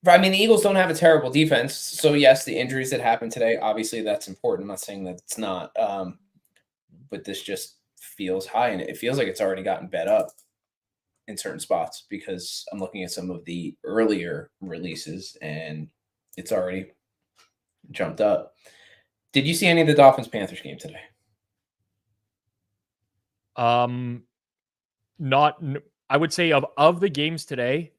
B: But, I mean, the Eagles don't have a terrible defense. So, yes, the injuries that happened today, obviously that's important. I'm not saying that it's not. But this just feels high, and it feels like it's already gotten bet up in certain spots because I'm looking at some of the earlier releases, and it's already jumped up. Did you see any of the Dolphins-Panthers game today?
A: I would say of the games today,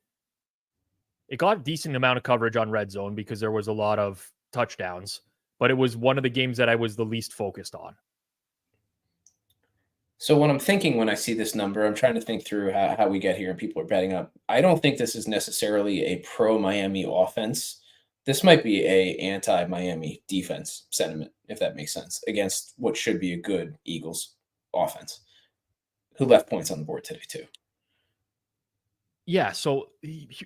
A: it got a decent amount of coverage on Red Zone because there was a lot of touchdowns, but it was one of the games that I was the least focused on.
B: So what I'm thinking when I see this number, I'm trying to think through how we get here and people are betting up. I don't think this is necessarily a pro-Miami offense. This might be a anti-Miami defense sentiment, if that makes sense, against what should be a good Eagles offense, who left points on the board today too.
A: Yeah, so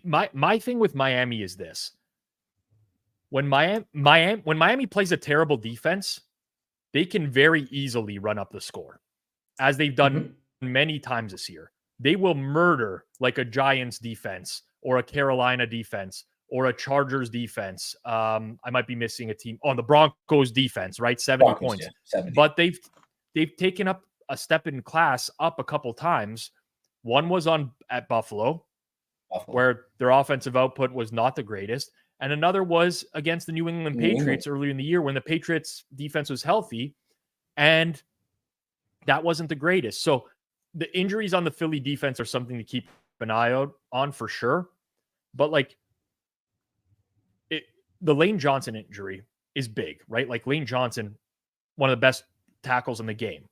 A: my thing with Miami is this. When Miami plays a terrible defense, they can very easily run up the score, as they've done many times this year. They will murder like a Giants defense or a Carolina defense or a Chargers defense. I might be missing a team on the Broncos defense, right? 70 points.
B: Yeah, 70.
A: But they've taken up a step in class up a couple times. One was at Buffalo, where their offensive output was not the greatest. And another was against the New England Patriots earlier in the year when the Patriots defense was healthy, and that wasn't the greatest. So the injuries on the Philly defense are something to keep an eye out on for sure. But the Lane Johnson injury is big, right? Like Lane Johnson, one of the best tackles in the game.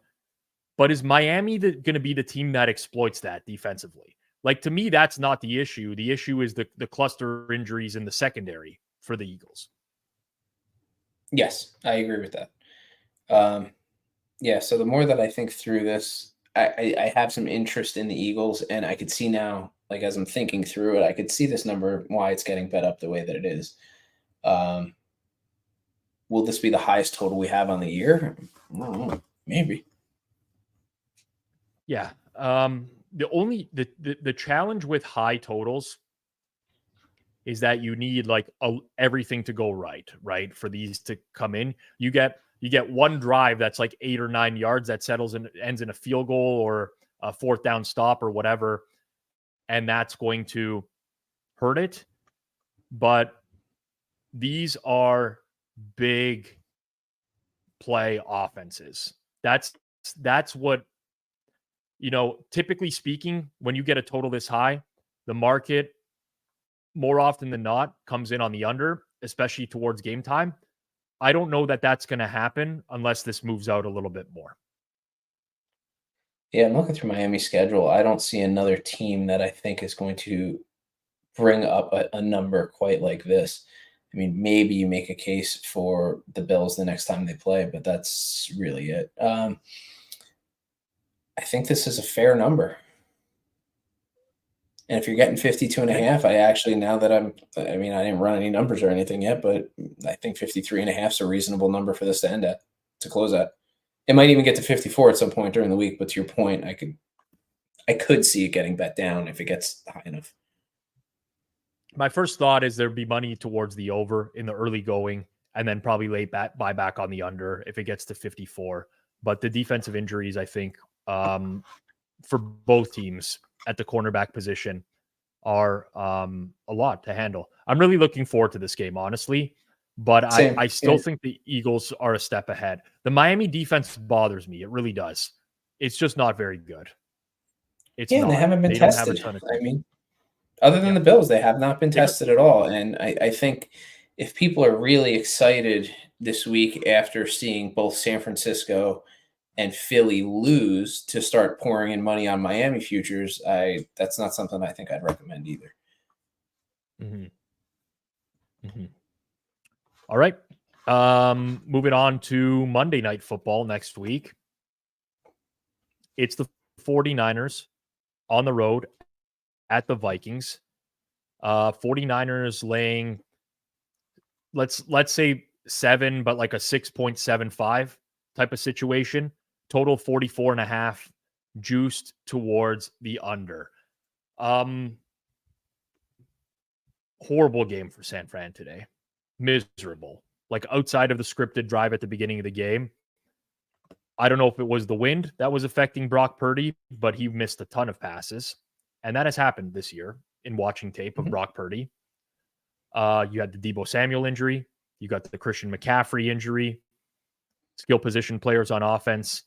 A: But is Miami going to be the team that exploits that defensively? Like, to me, that's not the issue. The issue is the cluster injuries in the secondary for the Eagles.
B: Yes, I agree with that. Yeah, so the more that I think through this, I have some interest in the Eagles, and I could see now, like as I'm thinking through it, I could see this number, why it's getting bet up the way that it is. Will this be the highest total we have on the year? I don't know. Maybe.
A: Yeah. The challenge with high totals is that you need everything to go right for these to come in. You get one drive that's like 8 or 9 yards that ends in a field goal or a fourth down stop or whatever, and that's going to hurt it. But these are big play offenses. That's what, typically speaking, when you get a total this high, the market more often than not comes in on the under, especially towards game time. I don't know that that's going to happen unless this moves out a little bit more.
B: Yeah, I'm looking through Miami's schedule. I don't see another team that I think is going to bring up a number quite like this. I mean, maybe you make a case for the Bills the next time they play, but that's really it. I think this is a fair number. And if you're getting 52 and a half, I actually, now that I didn't run any numbers or anything yet, but I think 53 and a half is a reasonable number for this to end at, to close at. It might even get to 54 at some point during the week, but to your point, I could see it getting bet down if it gets high enough.
A: My first thought is there'd be money towards the over in the early going, and then probably late buyback on the under if it gets to 54. But the defensive injuries, I think, for both teams at the cornerback position are a lot to handle. I'm really looking forward to this game, honestly, but I still think the Eagles are a step ahead. The Miami defense bothers me. It really does. It's just not very good. It's not.
B: They haven't been tested. Other than the Bills, they have not been tested at all. And I think if people are really excited this week after seeing both San Francisco and Philly lose to start pouring in money on Miami futures, that's not something I think I'd recommend either.
A: Mm-hmm. Mm-hmm. All right. Moving on to Monday Night Football next week. It's the 49ers on the road at the Vikings. 49ers laying, let's say 7, but like a 6.75 type of situation. Total 44.5, juiced towards the under. Horrible game for San Fran today. Miserable. Like outside of the scripted drive at the beginning of the game, I don't know if it was the wind that was affecting Brock Purdy, but he missed a ton of passes. And that has happened this year in watching tape of Brock Purdy. You had the Deebo Samuel injury. You got the Christian McCaffrey injury. Skill position players on offense.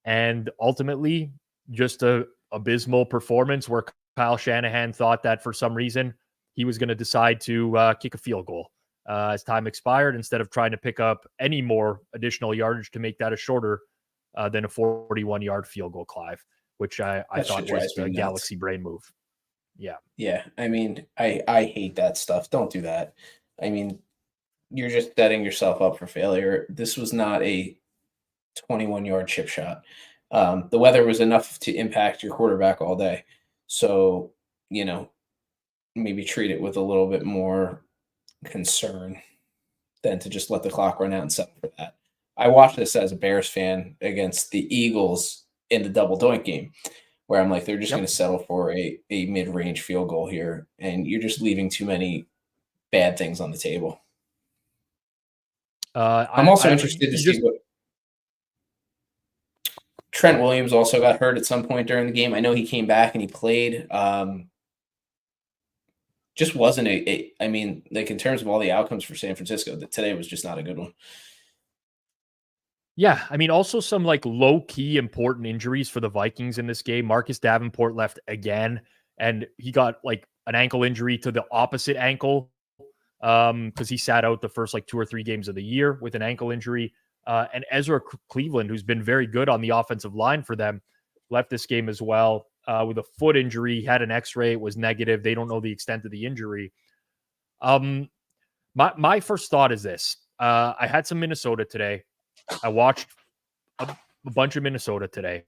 A: And ultimately, just a abysmal performance where Kyle Shanahan thought that for some reason he was going to decide to kick a field goal as time expired instead of trying to pick up any more additional yardage to make that a shorter than a 41-yard field goal, Clive, which I thought was a galaxy brain move. Yeah.
B: Yeah. I mean, I hate that stuff. Don't do that. I mean, you're just setting yourself up for failure. This was not a 21-yard chip shot. The weather was enough to impact your quarterback all day. So, maybe treat it with a little bit more concern than to just let the clock run out and settle for that. I watched this as a Bears fan against the Eagles in the double doink game, where I'm like, they're just going to settle for a mid-range field goal here, and you're just leaving too many bad things on the table. I'm also interested to see what Trent Williams also got hurt at some point during the game. I know he came back and he played. Just wasn't in terms of all the outcomes for San Francisco, that today was just not a good one.
A: Yeah, also some low-key important injuries for the Vikings in this game. Marcus Davenport left again, and he got an ankle injury to the opposite ankle because he sat out the first 2 or 3 games of the year with an ankle injury. And Ezra Cleveland, who's been very good on the offensive line for them, left this game as well with a foot injury. He had an X-ray. It was negative. They don't know the extent of the injury. My first thought is this. I had some Minnesota today. I watched a bunch of Minnesota today.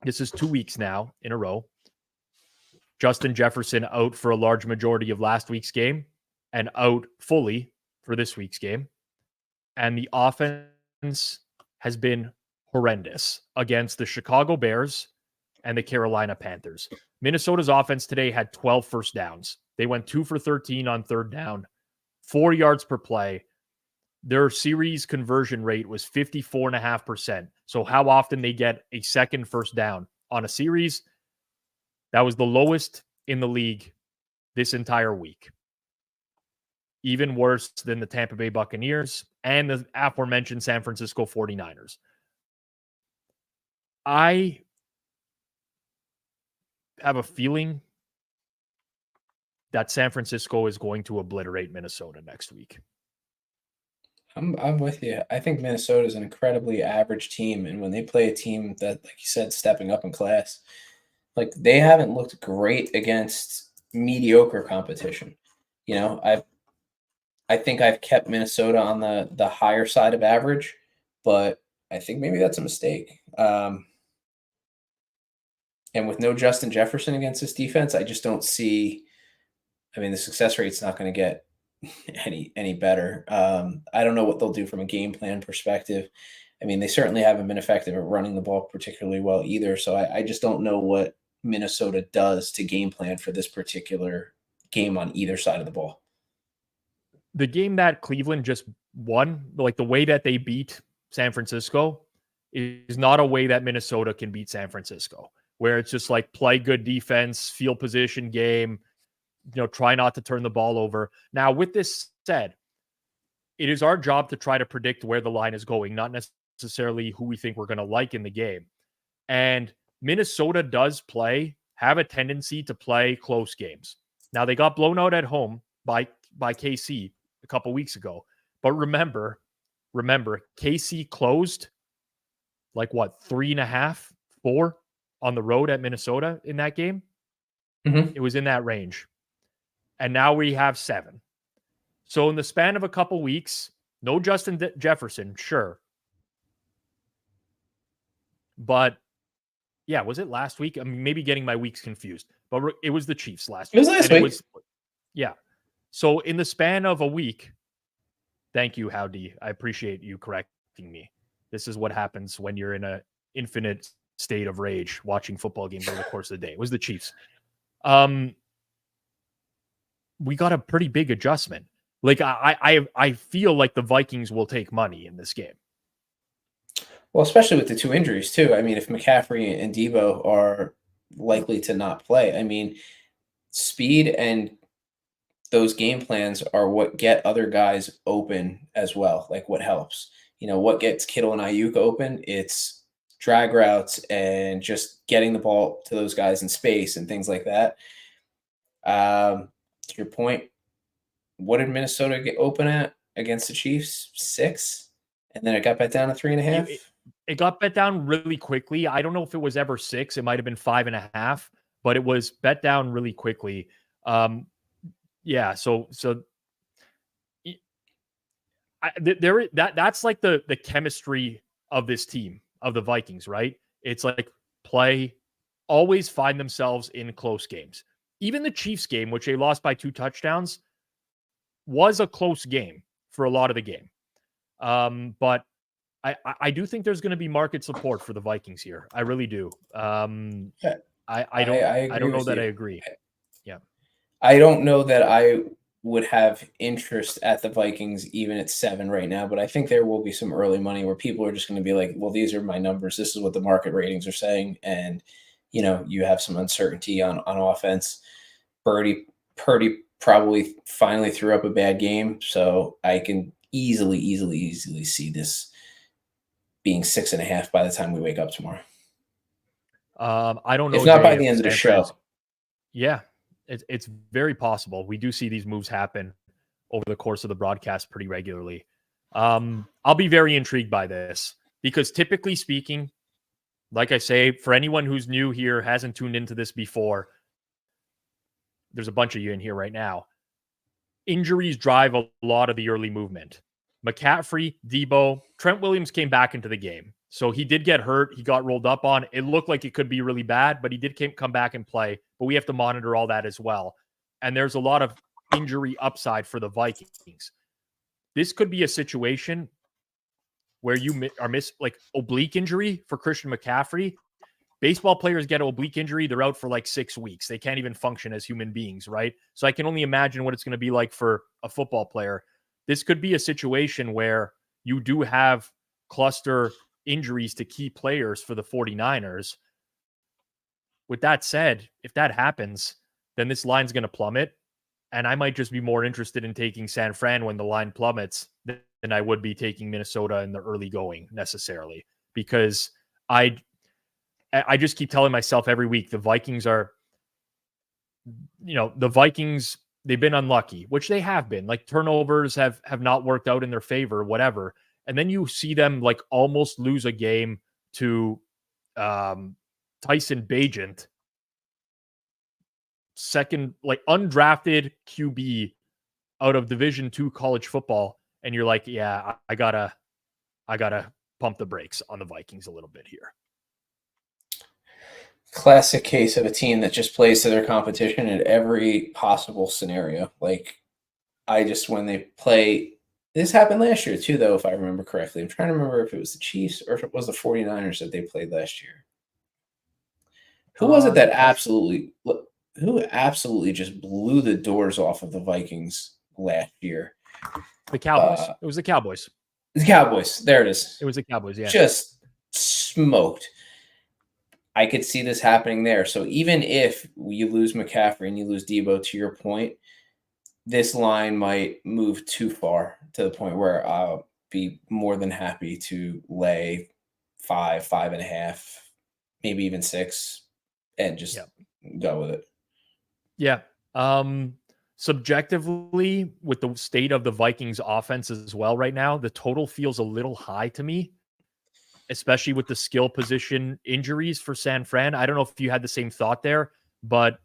A: This is 2 weeks now in a row. Justin Jefferson out for a large majority of last week's game and out fully for this week's game. And the offense has been horrendous against the Chicago Bears and the Carolina Panthers. Minnesota's offense today had 12 first downs. They went 2 for 13 on third down, 4 yards per play. Their series conversion rate was 54.5%. So how often they get a second first down on a series, that was the lowest in the league this entire week. Even worse than the Tampa Bay Buccaneers and the aforementioned San Francisco 49ers. I have a feeling that San Francisco is going to obliterate Minnesota next week.
B: I'm with you. I think Minnesota is an incredibly average team, and when they play a team that, like you said, stepping up in class, like they haven't looked great against mediocre competition. I think I've kept Minnesota on the higher side of average, but I think maybe that's a mistake. And with no Justin Jefferson against this defense, I just don't see. I mean, the success rate's not going to get any better. I don't know what they'll do from a game plan perspective. I mean, they certainly haven't been effective at running the ball particularly well either. So I just don't know what Minnesota does to game plan for this particular game on either side of the ball.
A: The game that Cleveland just won, like the way that they beat San Francisco, is not a way that Minnesota can beat San Francisco, where it's just like play good defense, field position game, try not to turn the ball over. Now, with this said, it is our job to try to predict where the line is going, not necessarily who we think we're going to like in the game. And Minnesota does have a tendency to play close games. Now, they got blown out at home by KC a couple weeks ago. But remember, KC closed like 3.5, 4 on the road at Minnesota in that game.
B: Mm-hmm.
A: It was in that range. And now we have 7. So in the span of a couple weeks, no Justin Jefferson, sure. But yeah, was it last week? I'm maybe getting my weeks confused, but it was the Chiefs last week.
B: It was last week.
A: Yeah. So in the span of a week, thank you, Howdy. I appreciate you correcting me. This is what happens when you're in an infinite state of rage watching football games over the course of the day. It was the Chiefs. We got a pretty big adjustment. Like I feel like the Vikings will take money in this game.
B: Well, especially with the 2 injuries too. I mean, if McCaffrey and Debo are likely to not play, I mean, speed and those game plans are what get other guys open as well. Like what helps, what gets Kittle and Ayuk open? It's drag routes and just getting the ball to those guys in space and things like that. To your point, what did Minnesota get open at against the Chiefs? 6, and then it got bet down to 3.5.
A: It got bet down really quickly. I don't know if it was ever 6. It might have been 5.5, but it was bet down really quickly. Yeah. So that's like the chemistry of this team, of the Vikings, right? It's like always find themselves in close games. Even the Chiefs game, which they lost by 2 touchdowns, was a close game for a lot of the game. But I do think there's going to be market support for the Vikings here. I really do. I don't know that I agree. Yeah.
B: I don't know that I would have interest at the Vikings even at 7 right now, but I think there will be some early money where people are just going to be like, well, these are my numbers. This is what the market ratings are saying. And, you have some uncertainty on offense. Purdy probably finally threw up a bad game. So I can easily see this being 6.5 by the time we wake up tomorrow.
A: I don't know.
B: If not by the end of the show.
A: Yeah, it's very possible. We do see these moves happen over the course of the broadcast pretty regularly. I'll be very intrigued by this because typically speaking, like I say, for anyone who's new here, hasn't tuned into this before, there's a bunch of you in here right now. Injuries drive a lot of the early movement. McCaffrey, Debo, Trent Williams came back into the game. So he did get hurt. He got rolled up on. It looked like it could be really bad, but he did come back and play. But we have to monitor all that as well. And there's a lot of injury upside for the Vikings. This could be a situation where you are like oblique injury for Christian McCaffrey. Baseball players get an oblique injury. They're out for like 6 weeks. They can't even function as human beings, right? So I can only imagine what it's going to be like for a football player. This could be a situation where you do have cluster injuries to key players for the 49ers. With that said, if that happens, then this line's going to plummet. And I might just be more interested in taking San Fran when the line plummets than I would be taking Minnesota in the early going necessarily, because I just keep telling myself every week the Vikings are, the Vikings, they've been unlucky, which they have been. Like turnovers have not worked out in their favor, whatever. And then you see them like almost lose a game to Tyson Bagent, second, like undrafted QB out of Division II college football, and you're like, yeah, I gotta pump the brakes on the Vikings a little bit here.
B: Classic case of a team that just plays to their competition in every possible scenario. Like, when they play, this happened last year too, though, if I remember correctly. I'm trying to remember if it was the Chiefs or if it was the 49ers that they played last year. Who was it that absolutely just blew the doors off of the Vikings last year?
A: The Cowboys. It was the Cowboys.
B: The Cowboys. There it is.
A: It was the Cowboys, yeah.
B: Just smoked. I could see this happening there. So even if you lose McCaffrey and you lose Debo, to your point, this line might move too far to the point where I'll be more than happy to lay 5, 5.5, maybe even 6, and just go with it.
A: Yeah. Subjectively, with the state of the Vikings offense as well right now, the total feels a little high to me, especially with the skill position injuries for San Fran. I don't know if you had the same thought there, but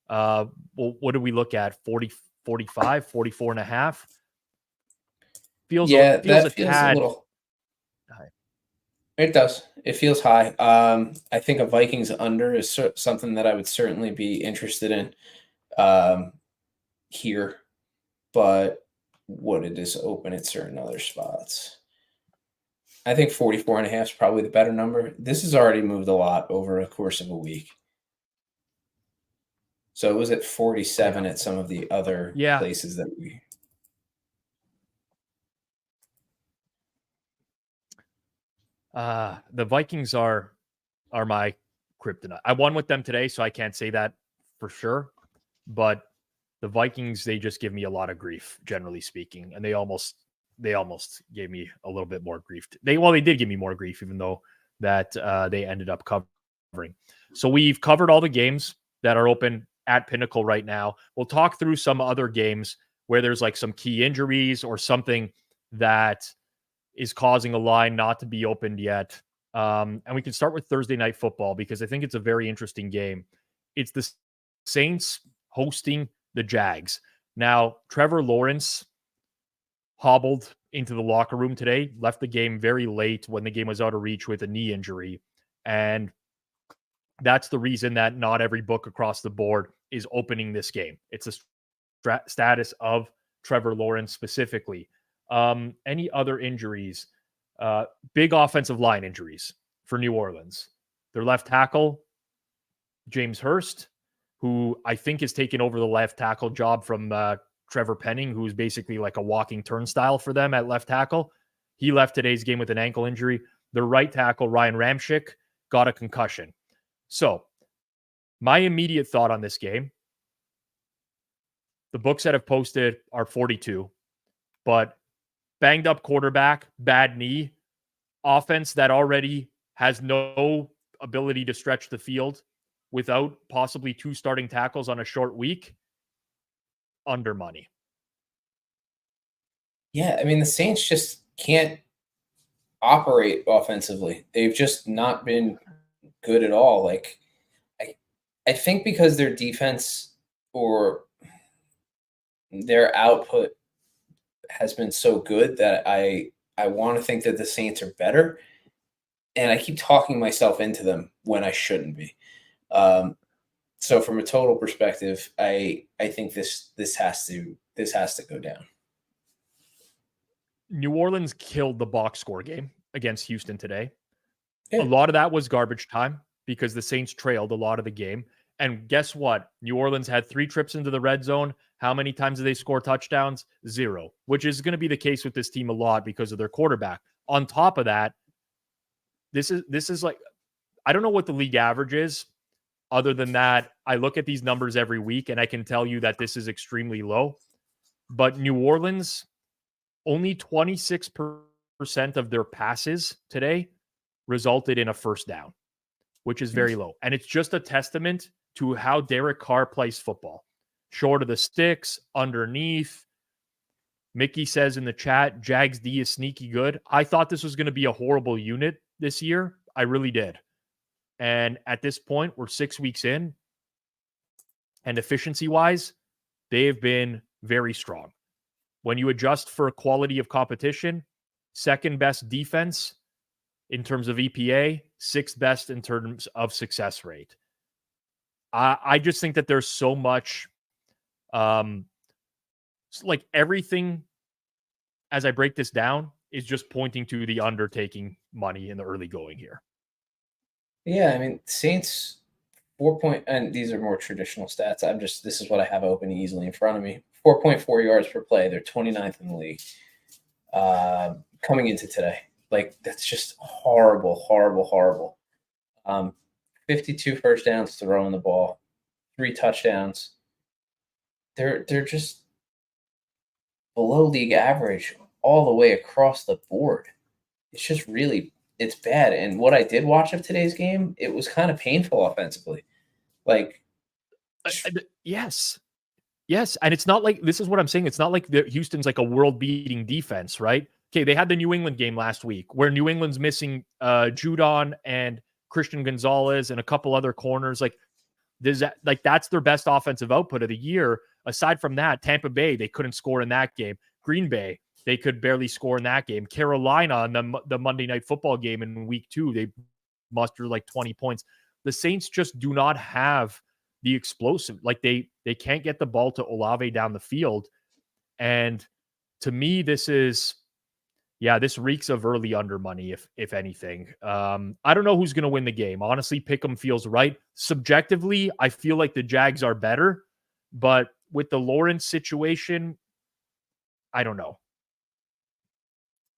A: what do we look at? 40, 45, 44.5? Feels a tad.
B: A little high. It does. It feels high. I think a Vikings under is something that I would certainly be interested in here, but would it is open at certain other spots. I think 44.5 is probably the better number. This has already moved a lot over a course of a week. So it was at 47 at some of the other places that we.
A: The Vikings are my kryptonite. I won with them today, so I can't say that for sure. But the Vikings, they just give me a lot of grief, generally speaking, and they almost gave me a little bit more grief. They did give me more grief, even though that they ended up covering. So we've covered all the games that are open at Pinnacle right now. We'll talk through some other games where there's like some key injuries or something that is causing a line not to be opened yet. And we can start with Thursday Night Football because I think it's a very interesting game. It's the Saints hosting the Jags. Now, Trevor Lawrence hobbled into the locker room today, left the game very late when the game was out of reach with a knee injury. And that's the reason that not every book across the board is opening this game. It's a status of Trevor Lawrence specifically. Any other injuries? Big offensive line injuries for New Orleans. Their left tackle, James Hurst, who I think has taken over the left tackle job from Trevor Penning, who's basically like a walking turnstile for them at left tackle. He left today's game with an ankle injury. The right tackle, Ryan Ramczyk, got a concussion. So my immediate thought on this game, the books that have posted are 42, but banged up quarterback, bad knee, offense that already has no ability to stretch the field without possibly 2 starting tackles on a short week, under money.
B: Yeah, I mean, the Saints just can't operate offensively. They've just not been good at all. Like, I think because their defense or their output has been so good that I want to think that the Saints are better, and I keep talking myself into them when I shouldn't be. So from a total perspective, I think this has to go down.
A: New Orleans killed the box score game against Houston today.
B: Yeah.
A: A lot of that was garbage time because the Saints trailed a lot of the game. And guess what? New Orleans had 3 trips into the red zone. How many times did they score touchdowns? 0, which is going to be the case with this team a lot because of their quarterback. On top of that, this is like, I don't know what the league average is Other than that, I look at these numbers every week and I can tell you that this is extremely low. But New Orleans, only 26% of their passes today resulted in a first down, which is very low. And it's just a testament to how Derek Carr plays football. Short of the sticks, underneath. Mickey says in the chat, Jags D is sneaky good. I thought this was going to be a horrible unit this year. I really did. And at this point, we're 6 weeks in. And efficiency-wise, they've been very strong. When you adjust for quality of competition, second best defense in terms of EPA, sixth best in terms of success rate. I just think that there's so much, like everything as I break this down is just pointing to the undertaking money in the early going here.
B: Yeah, I mean, Saints 4 and these are more traditional stats. This is what I have open easily in front of me. 4.4 yards per play. They're 29th in the league coming into today. Like, that's just horrible, horrible, horrible. 52 first downs throwing the ball, 3 touchdowns. They're just below league average all the way across the board. It's just really, it's bad. And what I did watch of today's game, it was kind of painful offensively. Like,
A: yes. And it's not like, this is what I'm saying. It's not like Houston's like a world beating defense, right? Okay. They had the New England game last week where New England's missing Judon and Christian Gonzalez and a couple other corners. Like, that's their best offensive output of the year. Aside from that, Tampa Bay, they couldn't score in that game. Green Bay, they could barely score in that game. Carolina in the Monday Night Football game in week 2, they mustered like 20 points. The Saints just do not have the explosive. Like, they can't get the ball to Olave down the field. And to me, this reeks of early under money, if anything. I don't know who's going to win the game. Honestly, Pick'em feels right. Subjectively, I feel like the Jags are better. But with the Lawrence situation, I don't know.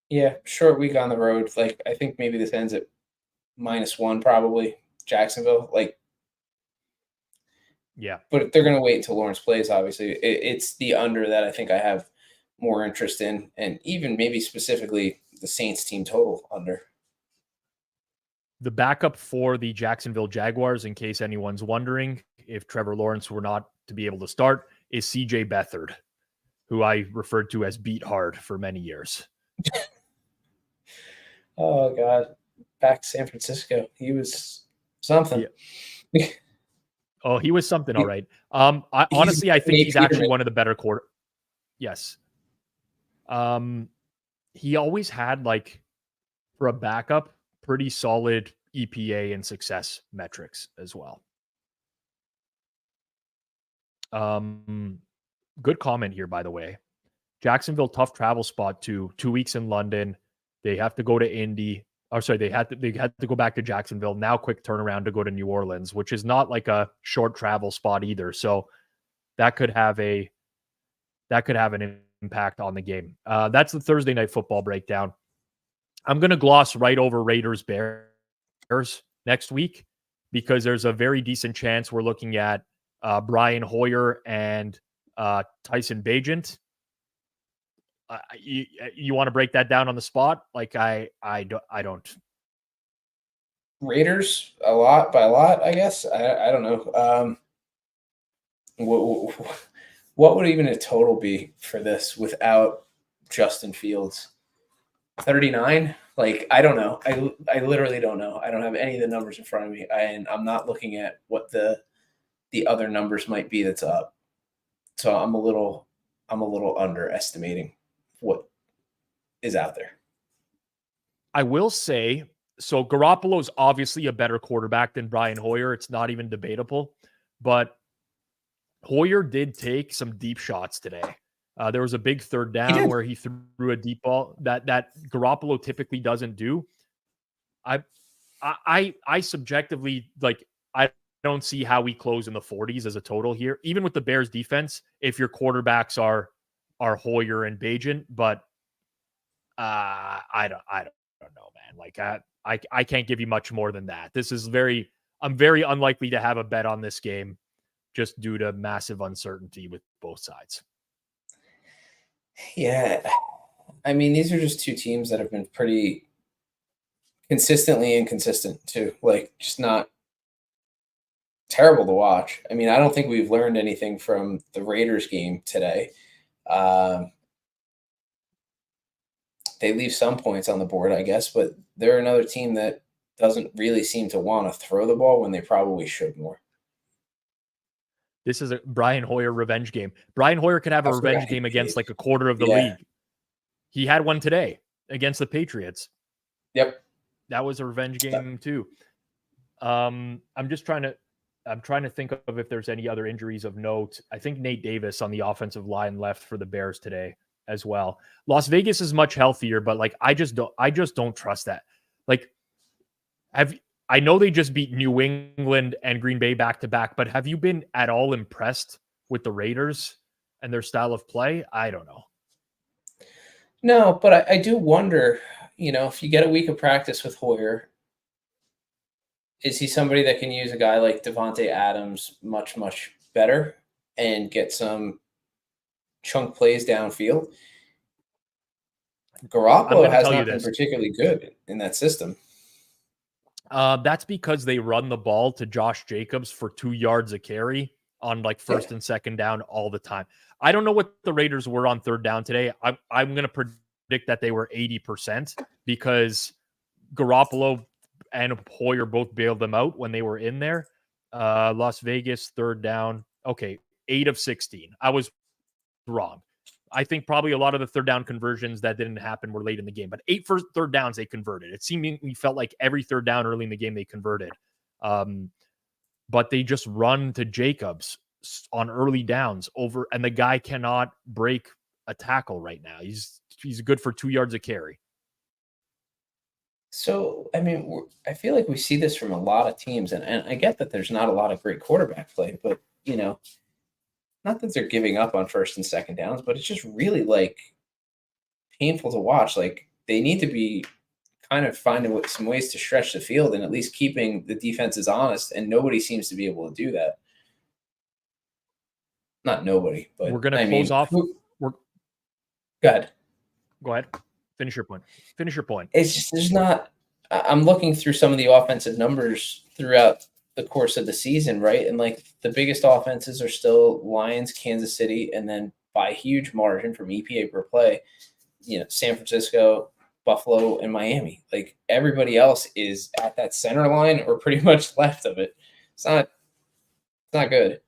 B: Yeah, short week on the road. Like, I think maybe this ends at -1 probably. Jacksonville. Like,
A: yeah.
B: But they're going to wait until Lawrence plays, obviously. It's the under that I think I have more interest in, and even maybe specifically the Saints team total under.
A: The backup for the Jacksonville Jaguars, in case anyone's wondering if Trevor Lawrence were not to be able to start, is CJ Beathard, who I referred to as Beat Hard for many years.
B: Oh, God. Back to San Francisco. He was something.
A: Yeah. Oh, he was something, all right. I think he's actually one of the better Yes. He always had, like, for a backup, pretty solid EPA and success metrics as well. Good comment here, by the way. Jacksonville, tough travel spot too. 2 weeks in London. They have to go to Indy. They had to go back to Jacksonville. Now quick turnaround to go to New Orleans, which is not like a short travel spot either. So that could have an impact on the game. That's the Thursday Night Football breakdown. I'm going to gloss right over Raiders Bears next week because there's a very decent chance we're looking at Brian Hoyer and Tyson Bagent. You want to break that down on the spot? Like, I don't.
B: Raiders by a lot, I guess. I don't know. What would even a total be for this without Justin Fields? 39? Like, I don't know. I literally don't know. I don't have any of the numbers in front of me, and I'm not looking at what the other numbers might be that's up. So I'm a little underestimating what is out there.
A: I will say, so Garoppolo is obviously a better quarterback than Brian Hoyer. It's not even debatable, but Hoyer did take some deep shots today. There was a big third down where he threw a deep ball that Garoppolo typically doesn't do. I subjectively, like, I don't see how we close in the 40s as a total here, even with the Bears defense, if your quarterbacks are Hoyer and Bagent, but I don't know, man. Like, I can't give you much more than that. This is very I'm very unlikely to have a bet on this game just due to massive uncertainty with both sides.
B: Yeah. I mean, these are just two teams that have been pretty consistently inconsistent too. Like, just not terrible to watch. I mean, I don't think we've learned anything from the Raiders game today. They leave some points on the board, I guess, but they're another team that doesn't really seem to want to throw the ball when they probably should more.
A: This is a Brian Hoyer revenge game. Brian Hoyer could have a revenge game against like a quarter of the league. He had one today against the Patriots.
B: Yep.
A: That was a revenge game too. I'm trying to think of if there's any other injuries of note. I think Nate Davis on the offensive line left for the Bears today as well. Las Vegas is much healthier, but like I just don't trust that. Like, I know they just beat New England and Green Bay back to back, but have you been at all impressed with the Raiders and their style of play? I don't know.
B: No, but I do wonder, if you get a week of practice with Hoyer, is he somebody that can use a guy like Devontae Adams much, much better and get some chunk plays downfield? Garoppolo has not been particularly good in that system.
A: That's because they run the ball to Josh Jacobs for 2 yards a carry on like first and second down all the time. I don't know what the Raiders were on third down today. I'm going to predict that they were 80% because Garoppolo and Hoyer both bailed them out when they were in there. Las Vegas, third down. Okay, 8 of 16. I was wrong. I think probably a lot of the third down conversions that didn't happen were late in the game, but 8 first third downs they converted. It seemingly felt like every third down early in the game they converted. But they just run to Jacobs on early downs over, and the guy cannot break a tackle right now. He's good for 2 yards a carry.
B: So, I mean, I feel like we see this from a lot of teams, and I get that there's not a lot of great quarterback play, but, not that they're giving up on first and second downs, but it's just really, like, painful to watch. Like, they need to be kind of finding some ways to stretch the field and at least keeping the defenses honest, and nobody seems to be able to do that. Not nobody, but
A: we're going to close off.
B: Go ahead.
A: Go ahead. Finish your point.
B: It's just, there's not – I'm looking through some of the offensive numbers throughout the course of the season, right? And, like, the biggest offenses are still Lions, Kansas City, and then by a huge margin from EPA per play, San Francisco, Buffalo, and Miami. Like, everybody else is at that center line or pretty much left of it. It's not good.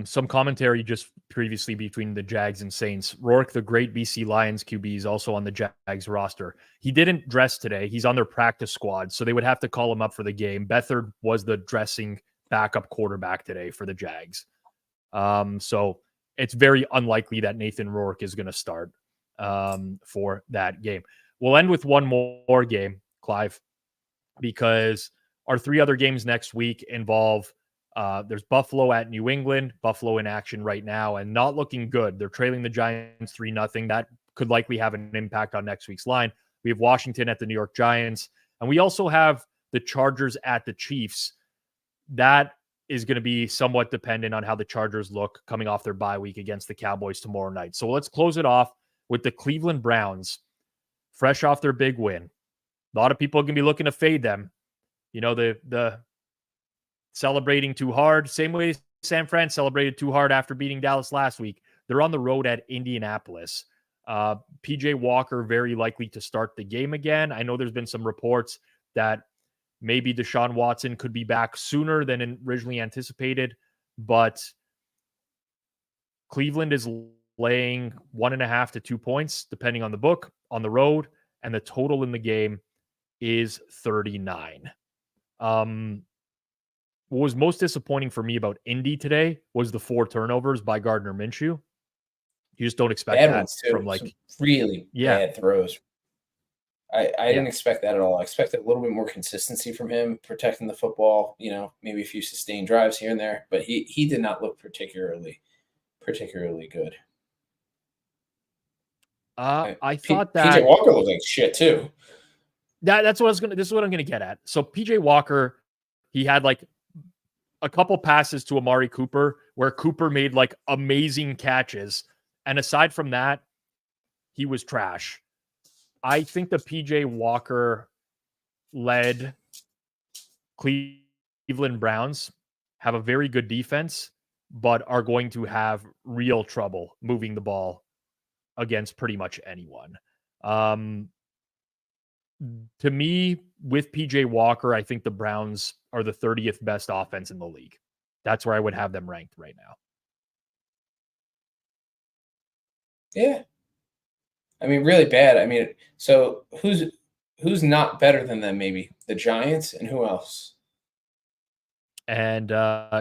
A: Some commentary just previously between the Jags and Saints. Rourke, the great BC Lions QB, is also on the Jags roster. He didn't dress today. He's on their practice squad, so they would have to call him up for the game. Bettor was the dressing backup quarterback today for the Jags. So it's very unlikely that Nathan Rourke is going to start for that game. We'll end with one more game, Clive, because our 3 other games next week involve there's Buffalo at New England. Buffalo in action right now and not looking good. They're trailing the Giants 3-0. That could likely have an impact on next week's line. We have Washington at the New York Giants. And we also have the Chargers at the Chiefs. That is going to be somewhat dependent on how the Chargers look coming off their bye week against the Cowboys tomorrow night. So let's close it off with the Cleveland Browns, fresh off their big win. A lot of people are going to be looking to fade them. The celebrating too hard. Same way San Fran celebrated too hard after beating Dallas last week. They're on the road at Indianapolis. PJ Walker very likely to start the game again. I know there's been some reports that maybe Deshaun Watson could be back sooner than originally anticipated, but Cleveland is laying 1.5 to 2 points, depending on the book, on the road, and the total in the game is 39. What was most disappointing for me about Indy today was the 4 turnovers by Gardner Minshew. You just don't expect
B: bad
A: that
B: ones too.
A: From like
B: some really bad throws. I didn't expect that at all. I expected a little bit more consistency from him, protecting the football, maybe a few sustained drives here and there, but he did not look particularly good.
A: I thought that
B: PJ Walker looked like shit too.
A: That's what I was gonna. This is what I'm gonna get at. So PJ Walker, he had like a couple passes to Amari Cooper where Cooper made like amazing catches, and aside from that, he was trash. I think the PJ Walker led Cleveland Browns have a very good defense, but are going to have real trouble moving the ball against pretty much anyone. To me, with PJ Walker, I think the Browns are the 30th best offense in the league. That's where I would have them ranked right now.
B: Yeah. I mean, really bad. I mean, so who's not better than them? Maybe the Giants, and who else?
A: And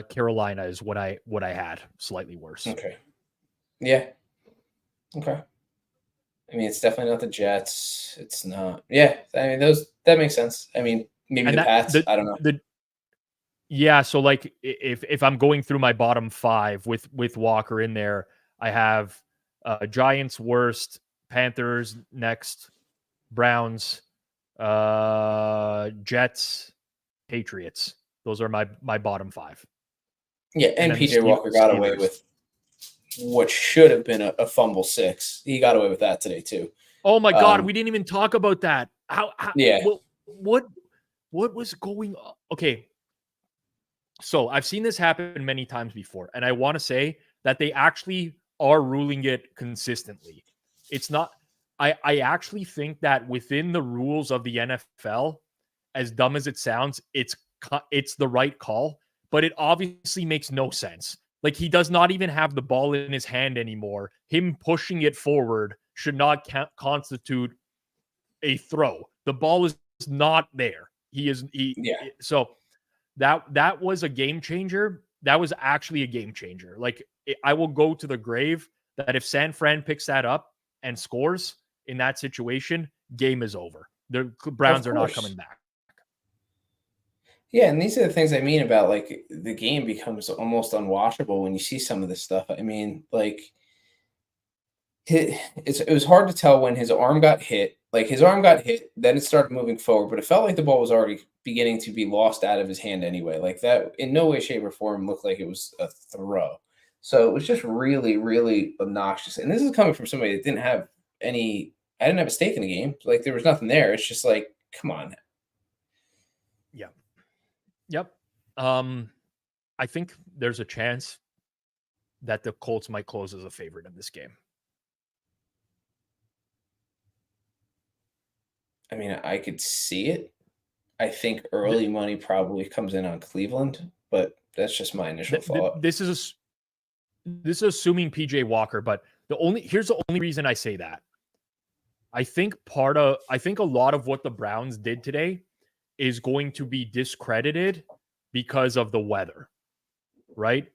A: Carolina is what I had, slightly worse.
B: Okay. Yeah. Okay. I mean, it's definitely not the Jets. It's not. Yeah. I mean, that makes sense. I mean, maybe the Pats. I don't know.
A: Yeah. So like, if I'm going through my bottom five with Walker in there, I have Giants worst, Panthers next, Browns, Jets, Patriots. Those are my bottom five.
B: Yeah, and PJ Walker got away with what should have been a fumble 6. He got away with that today too.
A: Oh my God, we didn't even talk about that. How
B: yeah.
A: What was going on? Okay. So I've seen this happen many times before, and I want to say that they actually are ruling it consistently. It's not, I actually think that within the rules of the NFL, as dumb as it sounds, it's the right call, but it obviously makes no sense. Like, he does not even have the ball in his hand anymore. Him pushing it forward should not constitute a throw. The ball is not there. So that was a game changer. That was actually a game changer. Like, I will go to the grave that if San Fran picks that up and scores in that situation, game is over. The Browns are not coming back.
B: Yeah, and these are the things I mean about, like, the game becomes almost unwatchable when you see some of this stuff. I mean, like, it was hard to tell when his arm got hit. Like, his arm got hit, then it started moving forward, but it felt like the ball was already beginning to be lost out of his hand anyway. Like, that in no way, shape, or form looked like it was a throw. So it was just really, really obnoxious. And this is coming from somebody that didn't have I didn't have a stake in the game. Like, there was nothing there. It's just like, come on.
A: Yeah. Yep. I think there's a chance that the Colts might close as a favorite in this game.
B: I mean, I could see it. I think early money probably comes in on Cleveland, but that's just my initial thought.
A: This is assuming PJ Walker, but here's the only reason I say that. I think a lot of what the Browns did today is going to be discredited because of the weather, right?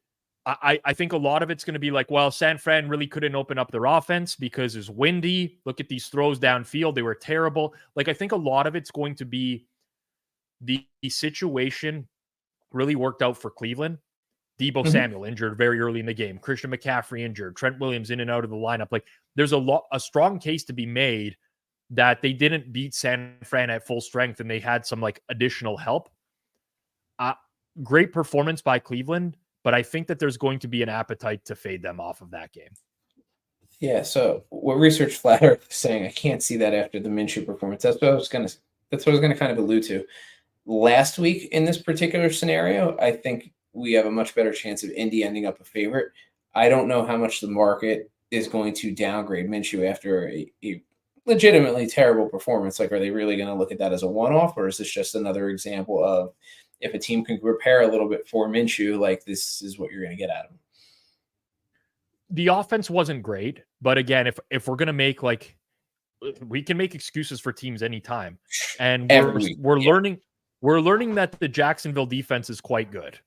A: I think a lot of it's going to be like, well, San Fran really couldn't open up their offense because it's windy. Look at these throws downfield. They were terrible. Like, I think a lot of it's going to be the situation really worked out for Cleveland. Deebo Samuel injured very early in the game. Christian McCaffrey injured. Trent Williams in and out of the lineup. Like, there's a strong case to be made that they didn't beat San Fran at full strength and they had some like additional help. Great performance by Cleveland, but I think that there's going to be an appetite to fade them off of that game.
B: Yeah. So what Research Flat Earth is saying, I can't see that after the Minshew performance. That's what I was going to kind of allude to. Last week in this particular scenario, I think we have a much better chance of Indy ending up a favorite. I don't know how much the market is going to downgrade Minshew after a legitimately terrible performance. Like, are they really going to look at that as a one-off, or is this just another example of if a team can prepare a little bit for Minshew, like, this is what you're going to get out of him?
A: The offense wasn't great, but again, if we're going to make, like, we can make excuses for teams anytime, and we're learning that the Jacksonville defense is quite good.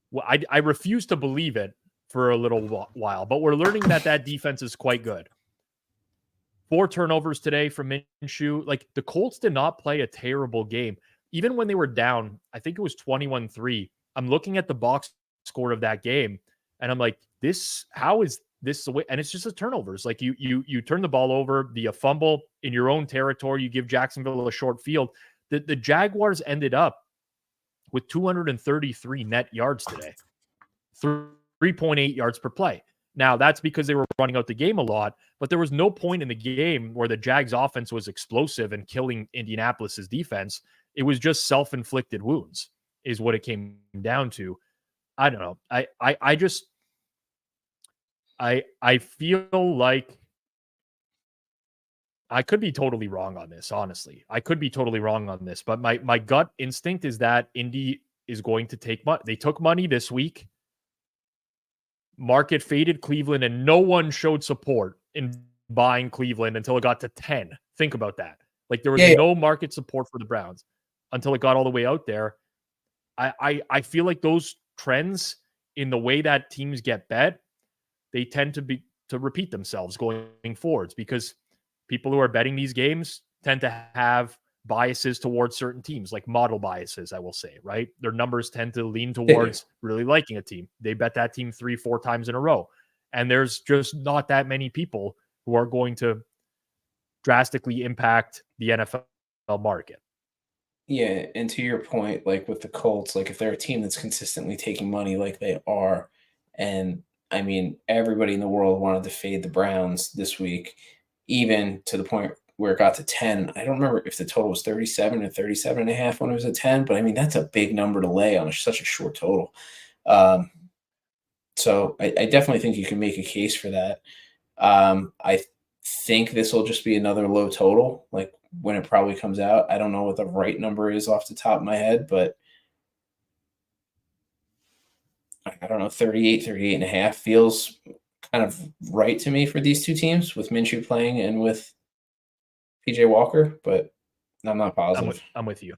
A: Well, I refuse to believe it for a little while, but we're learning that defense is quite good. 4 turnovers today from Minshew. Like, the Colts did not play a terrible game. Even when they were down, I think it was 21-3. I'm looking at the box score of that game, and I'm like, how is this is the way, and it's just the turnovers. Like you turn the ball over, the fumble in your own territory, you give Jacksonville a short field. The Jaguars ended up with 233 net yards today, 3.8 yards per play. Now, that's because they were running out the game a lot, but there was no point in the game where the Jags offense was explosive and killing Indianapolis's defense. It was just self-inflicted wounds is what it came down to. I don't know. I feel like I could be totally wrong on this, honestly. I could be totally wrong on this, but my gut instinct is that Indy is going to take money. They took money this week. Market faded Cleveland, and no one showed support in buying Cleveland until it got to 10. Think about that. Like there was no market support for the Browns until it got all the way out there. I feel like those trends in the way that teams get bet, they tend to repeat themselves going forwards because people who are betting these games tend to have biases towards certain teams, like model biases, I will say, right? Their numbers tend to lean towards really liking a team. They bet that team 3-4 times in a row. And there's just not that many people who are going to drastically impact the NFL market.
B: Yeah, and to your point, like with the Colts, like if they're a team that's consistently taking money like they are, and I mean, everybody in the world wanted to fade the Browns this week, even to the point where it got to 10. I don't remember if the total was 37 or 37 and a half when it was at 10, but I mean, that's a big number to lay on such a short total. So I definitely think you can make a case for that. I think this will just be another low total, like when it probably comes out. I don't know what the right number is off the top of my head, but I don't know, 38 and a half feels kind of right to me for these two teams with Minshew playing and with PJ Walker, but I'm not positive.
A: I'm with you.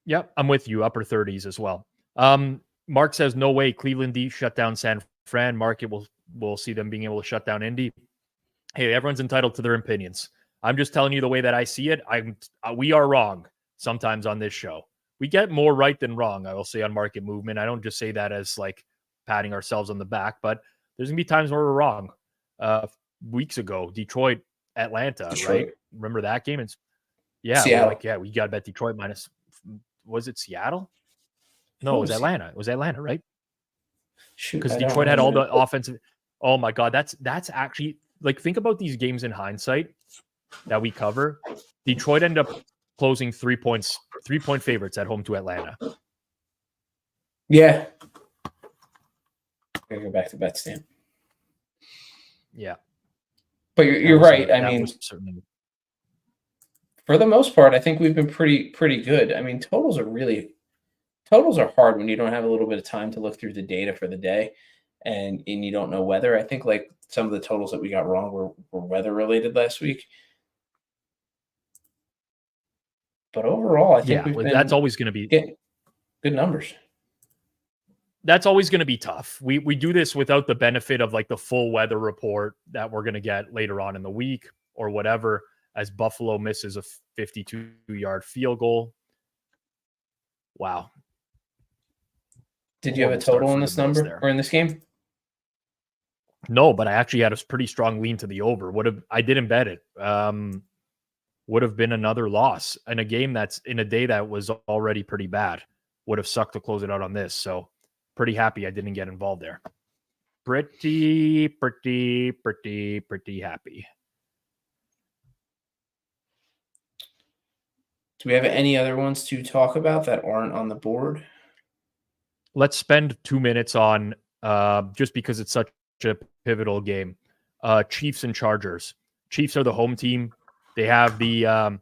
A: Yep, I'm with you. Upper 30s as well. Mark says no way Cleveland D shut down San Fran. Market will see them being able to shut down Indy. Hey, everyone's entitled to their opinions. I'm just telling you the way that I see it. We are wrong sometimes on this show. We get more right than wrong, I will say, on market movement. I don't just say that as like patting ourselves on the back, but there's gonna be times where we're wrong. Weeks ago, Detroit, Atlanta, right? Remember that game? And
B: Seattle.
A: We got to bet Detroit minus. Was it Seattle? No, it was Atlanta. It was Atlanta, right? Because Detroit had all the offensive. Oh my God, that's actually like, think about these games in hindsight that we cover. Detroit ended up closing 3-point favorites at home to Atlanta.
B: Yeah. Gotta go back to bet stamp.
A: Yeah.
B: But you're right. I mean, for the most part, I think we've been pretty good. I mean, totals are hard when you don't have a little bit of time to look through the data for the day and you don't know weather. I think like some of the totals that we got wrong were weather related last week. But overall, I think
A: that's always going to be
B: good numbers.
A: That's always going to be tough. We do this without the benefit of like the full weather report that we're going to get later on in the week or whatever, as Buffalo misses a 52-yard field goal. Wow.
B: Did you have a total in this number or in this game?
A: No, but I actually had a pretty strong lean to the over. I didn't bet it. Would have been another loss in a game that's in a day that was already pretty bad. Would have sucked to close it out on this. So pretty happy I didn't get involved there. Pretty happy.
B: Do we have any other ones to talk about that aren't on the board?
A: Let's spend 2 minutes on, just because it's such a pivotal game, Chiefs and Chargers. Chiefs are the home team. They have the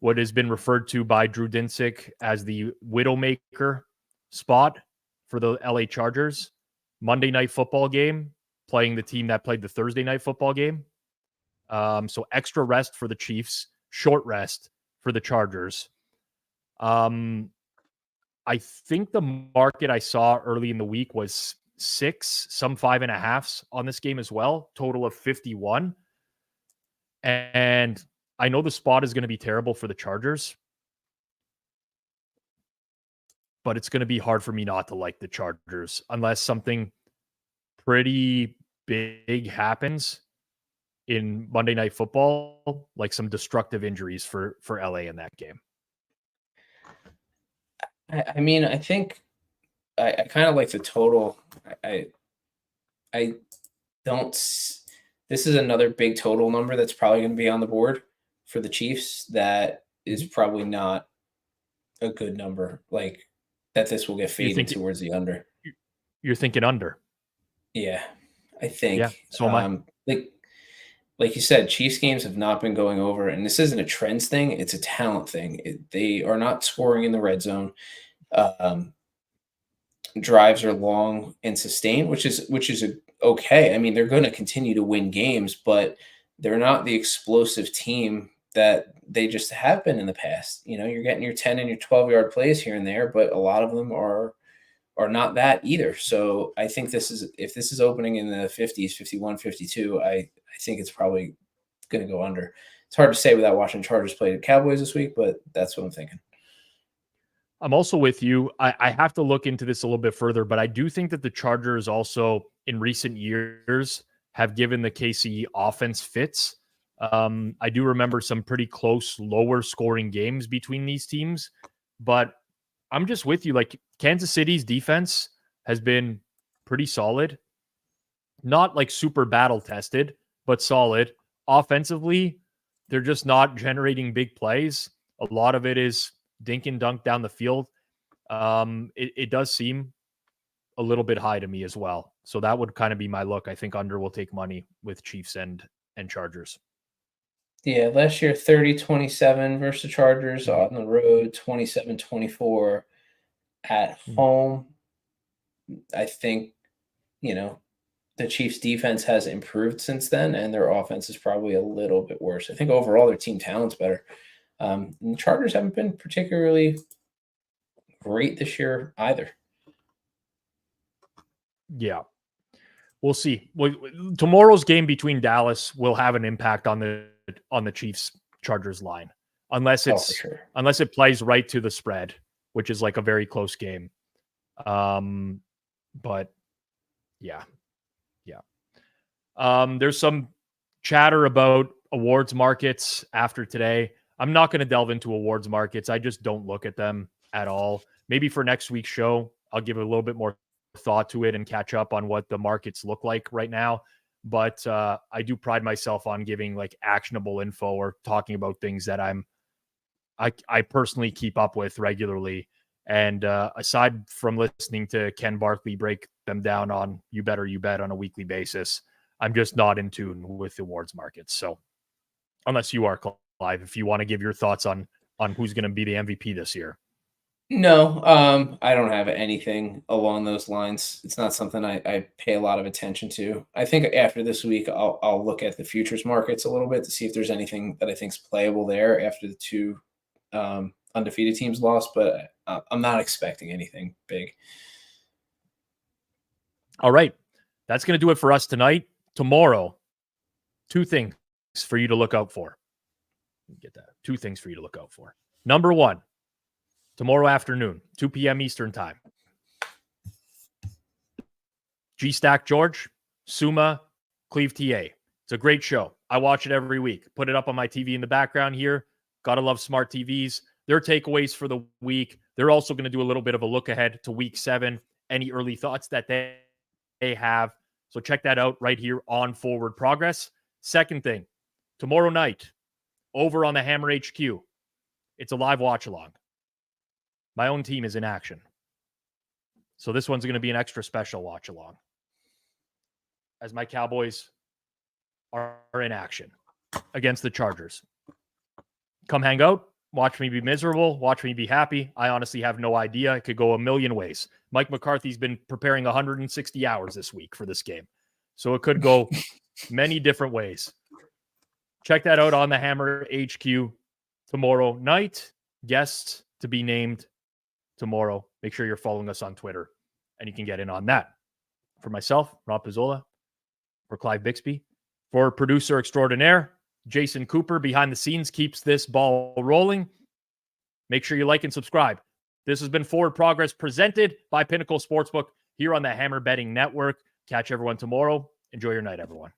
A: what has been referred to by Drew Dinsick as the Widowmaker spot for the LA Chargers. Monday Night Football game, playing the team that played the Thursday Night Football game. So extra rest for the Chiefs, short rest for the Chargers. I think the market I saw early in the week was 6, some 5.5s on this game as well. Total of 51. And I know the spot is going to be terrible for the Chargers, but it's going to be hard for me not to like the Chargers unless something pretty big happens in Monday Night Football, like some destructive injuries for LA in that game.
B: I mean, I think I kind of like the total. I don't. This is another big total number that's probably going to be on the board for the Chiefs. That is probably not a good number. Like that, this will get faded towards the under.
A: You're thinking under.
B: Yeah, I think.
A: Yeah, so am I.
B: Like you said, Chiefs games have not been going over, and this isn't a trends thing; it's a talent thing. They are not scoring in the red zone. Drives are long and sustained, which is okay. I mean, they're going to continue to win games, but they're not the explosive team that they just have been in the past. You know, you're getting your 10 and your 12-yard plays here and there, but a lot of them are not that either. So I think if this is opening in the 50s, 51, 52, I think it's probably going to go under. It's hard to say without watching Chargers play the Cowboys this week, but that's what I'm thinking.
A: I'm also with you. I have to look into this a little bit further, but I do think that the Chargers also in recent years have given the KC offense fits. I do remember some pretty close, lower scoring games between these teams, but I'm just with you. Like Kansas City's defense has been pretty solid, not like super battle tested, but solid. Offensively, they're just not generating big plays. A lot of it is dink and dunk down the field. It does seem a little bit high to me as well. So that would kind of be my look. I think under will take money with Chiefs and Chargers.
B: Yeah, last year 30-27 versus the Chargers on the road, 27-24 at home. I think, the Chiefs defense has improved since then, and their offense is probably a little bit worse. I think overall their team talent's better. And the Chargers haven't been particularly great this year either.
A: Yeah. We'll see. Tomorrow's game between Dallas will have an impact on the Chiefs Chargers line, unless it plays right to the spread, which is like a very close game. But yeah. There's some chatter about awards markets after today. I'm not going to delve into awards markets. I just don't look at them at all. Maybe for next week's show, I'll give it a little bit more thought to it and catch up on what the markets look like right now. But I do pride myself on giving like actionable info or talking about things that I personally keep up with regularly. And aside from listening to Ken Barkley break them down on You Bet or You Bet on a weekly basis, I'm just not in tune with the awards markets. So unless you are, Clive, if you want to give your thoughts on who's going to be the MVP this year.
B: No, I don't have anything along those lines. It's not something I pay a lot of attention to. I think after this week, I'll look at the futures markets a little bit to see if there's anything that I think is playable there after the two undefeated teams lost, but I'm not expecting anything big.
A: All right. That's going to do it for us tonight. Tomorrow, two things for you to look out for. Get that. Two things for you to look out for. Number one, tomorrow afternoon, 2 p.m. Eastern time. G-Stack George, Suma, Cleve TA. It's a great show. I watch it every week. Put it up on my TV in the background here. Gotta love smart TVs. Their takeaways for the week. They're also going to do a little bit of a look ahead to week 7. Any early thoughts that they have. So check that out right here on Forward Progress. Second thing, tomorrow night, over on the Hammer HQ, it's a live watch along. My own team is in action. So this one's going to be an extra special watch along as my Cowboys are in action against the Chargers. Come hang out. Watch me be miserable. Watch me be happy. I honestly have no idea. It could go a million ways. Mike McCarthy's been preparing 160 hours this week for this game. So it could go many different ways. Check that out on the Hammer HQ tomorrow night. Guests to be named tomorrow. Make sure you're following us on Twitter and you can get in on that. For myself, Rob Pizzola, for Clive Bixby, for producer extraordinaire, Jason Cooper behind the scenes keeps this ball rolling. Make sure you like and subscribe. This has been Forward Progress presented by Pinnacle Sportsbook here on the Hammer Betting Network. Catch everyone tomorrow. Enjoy your night, everyone.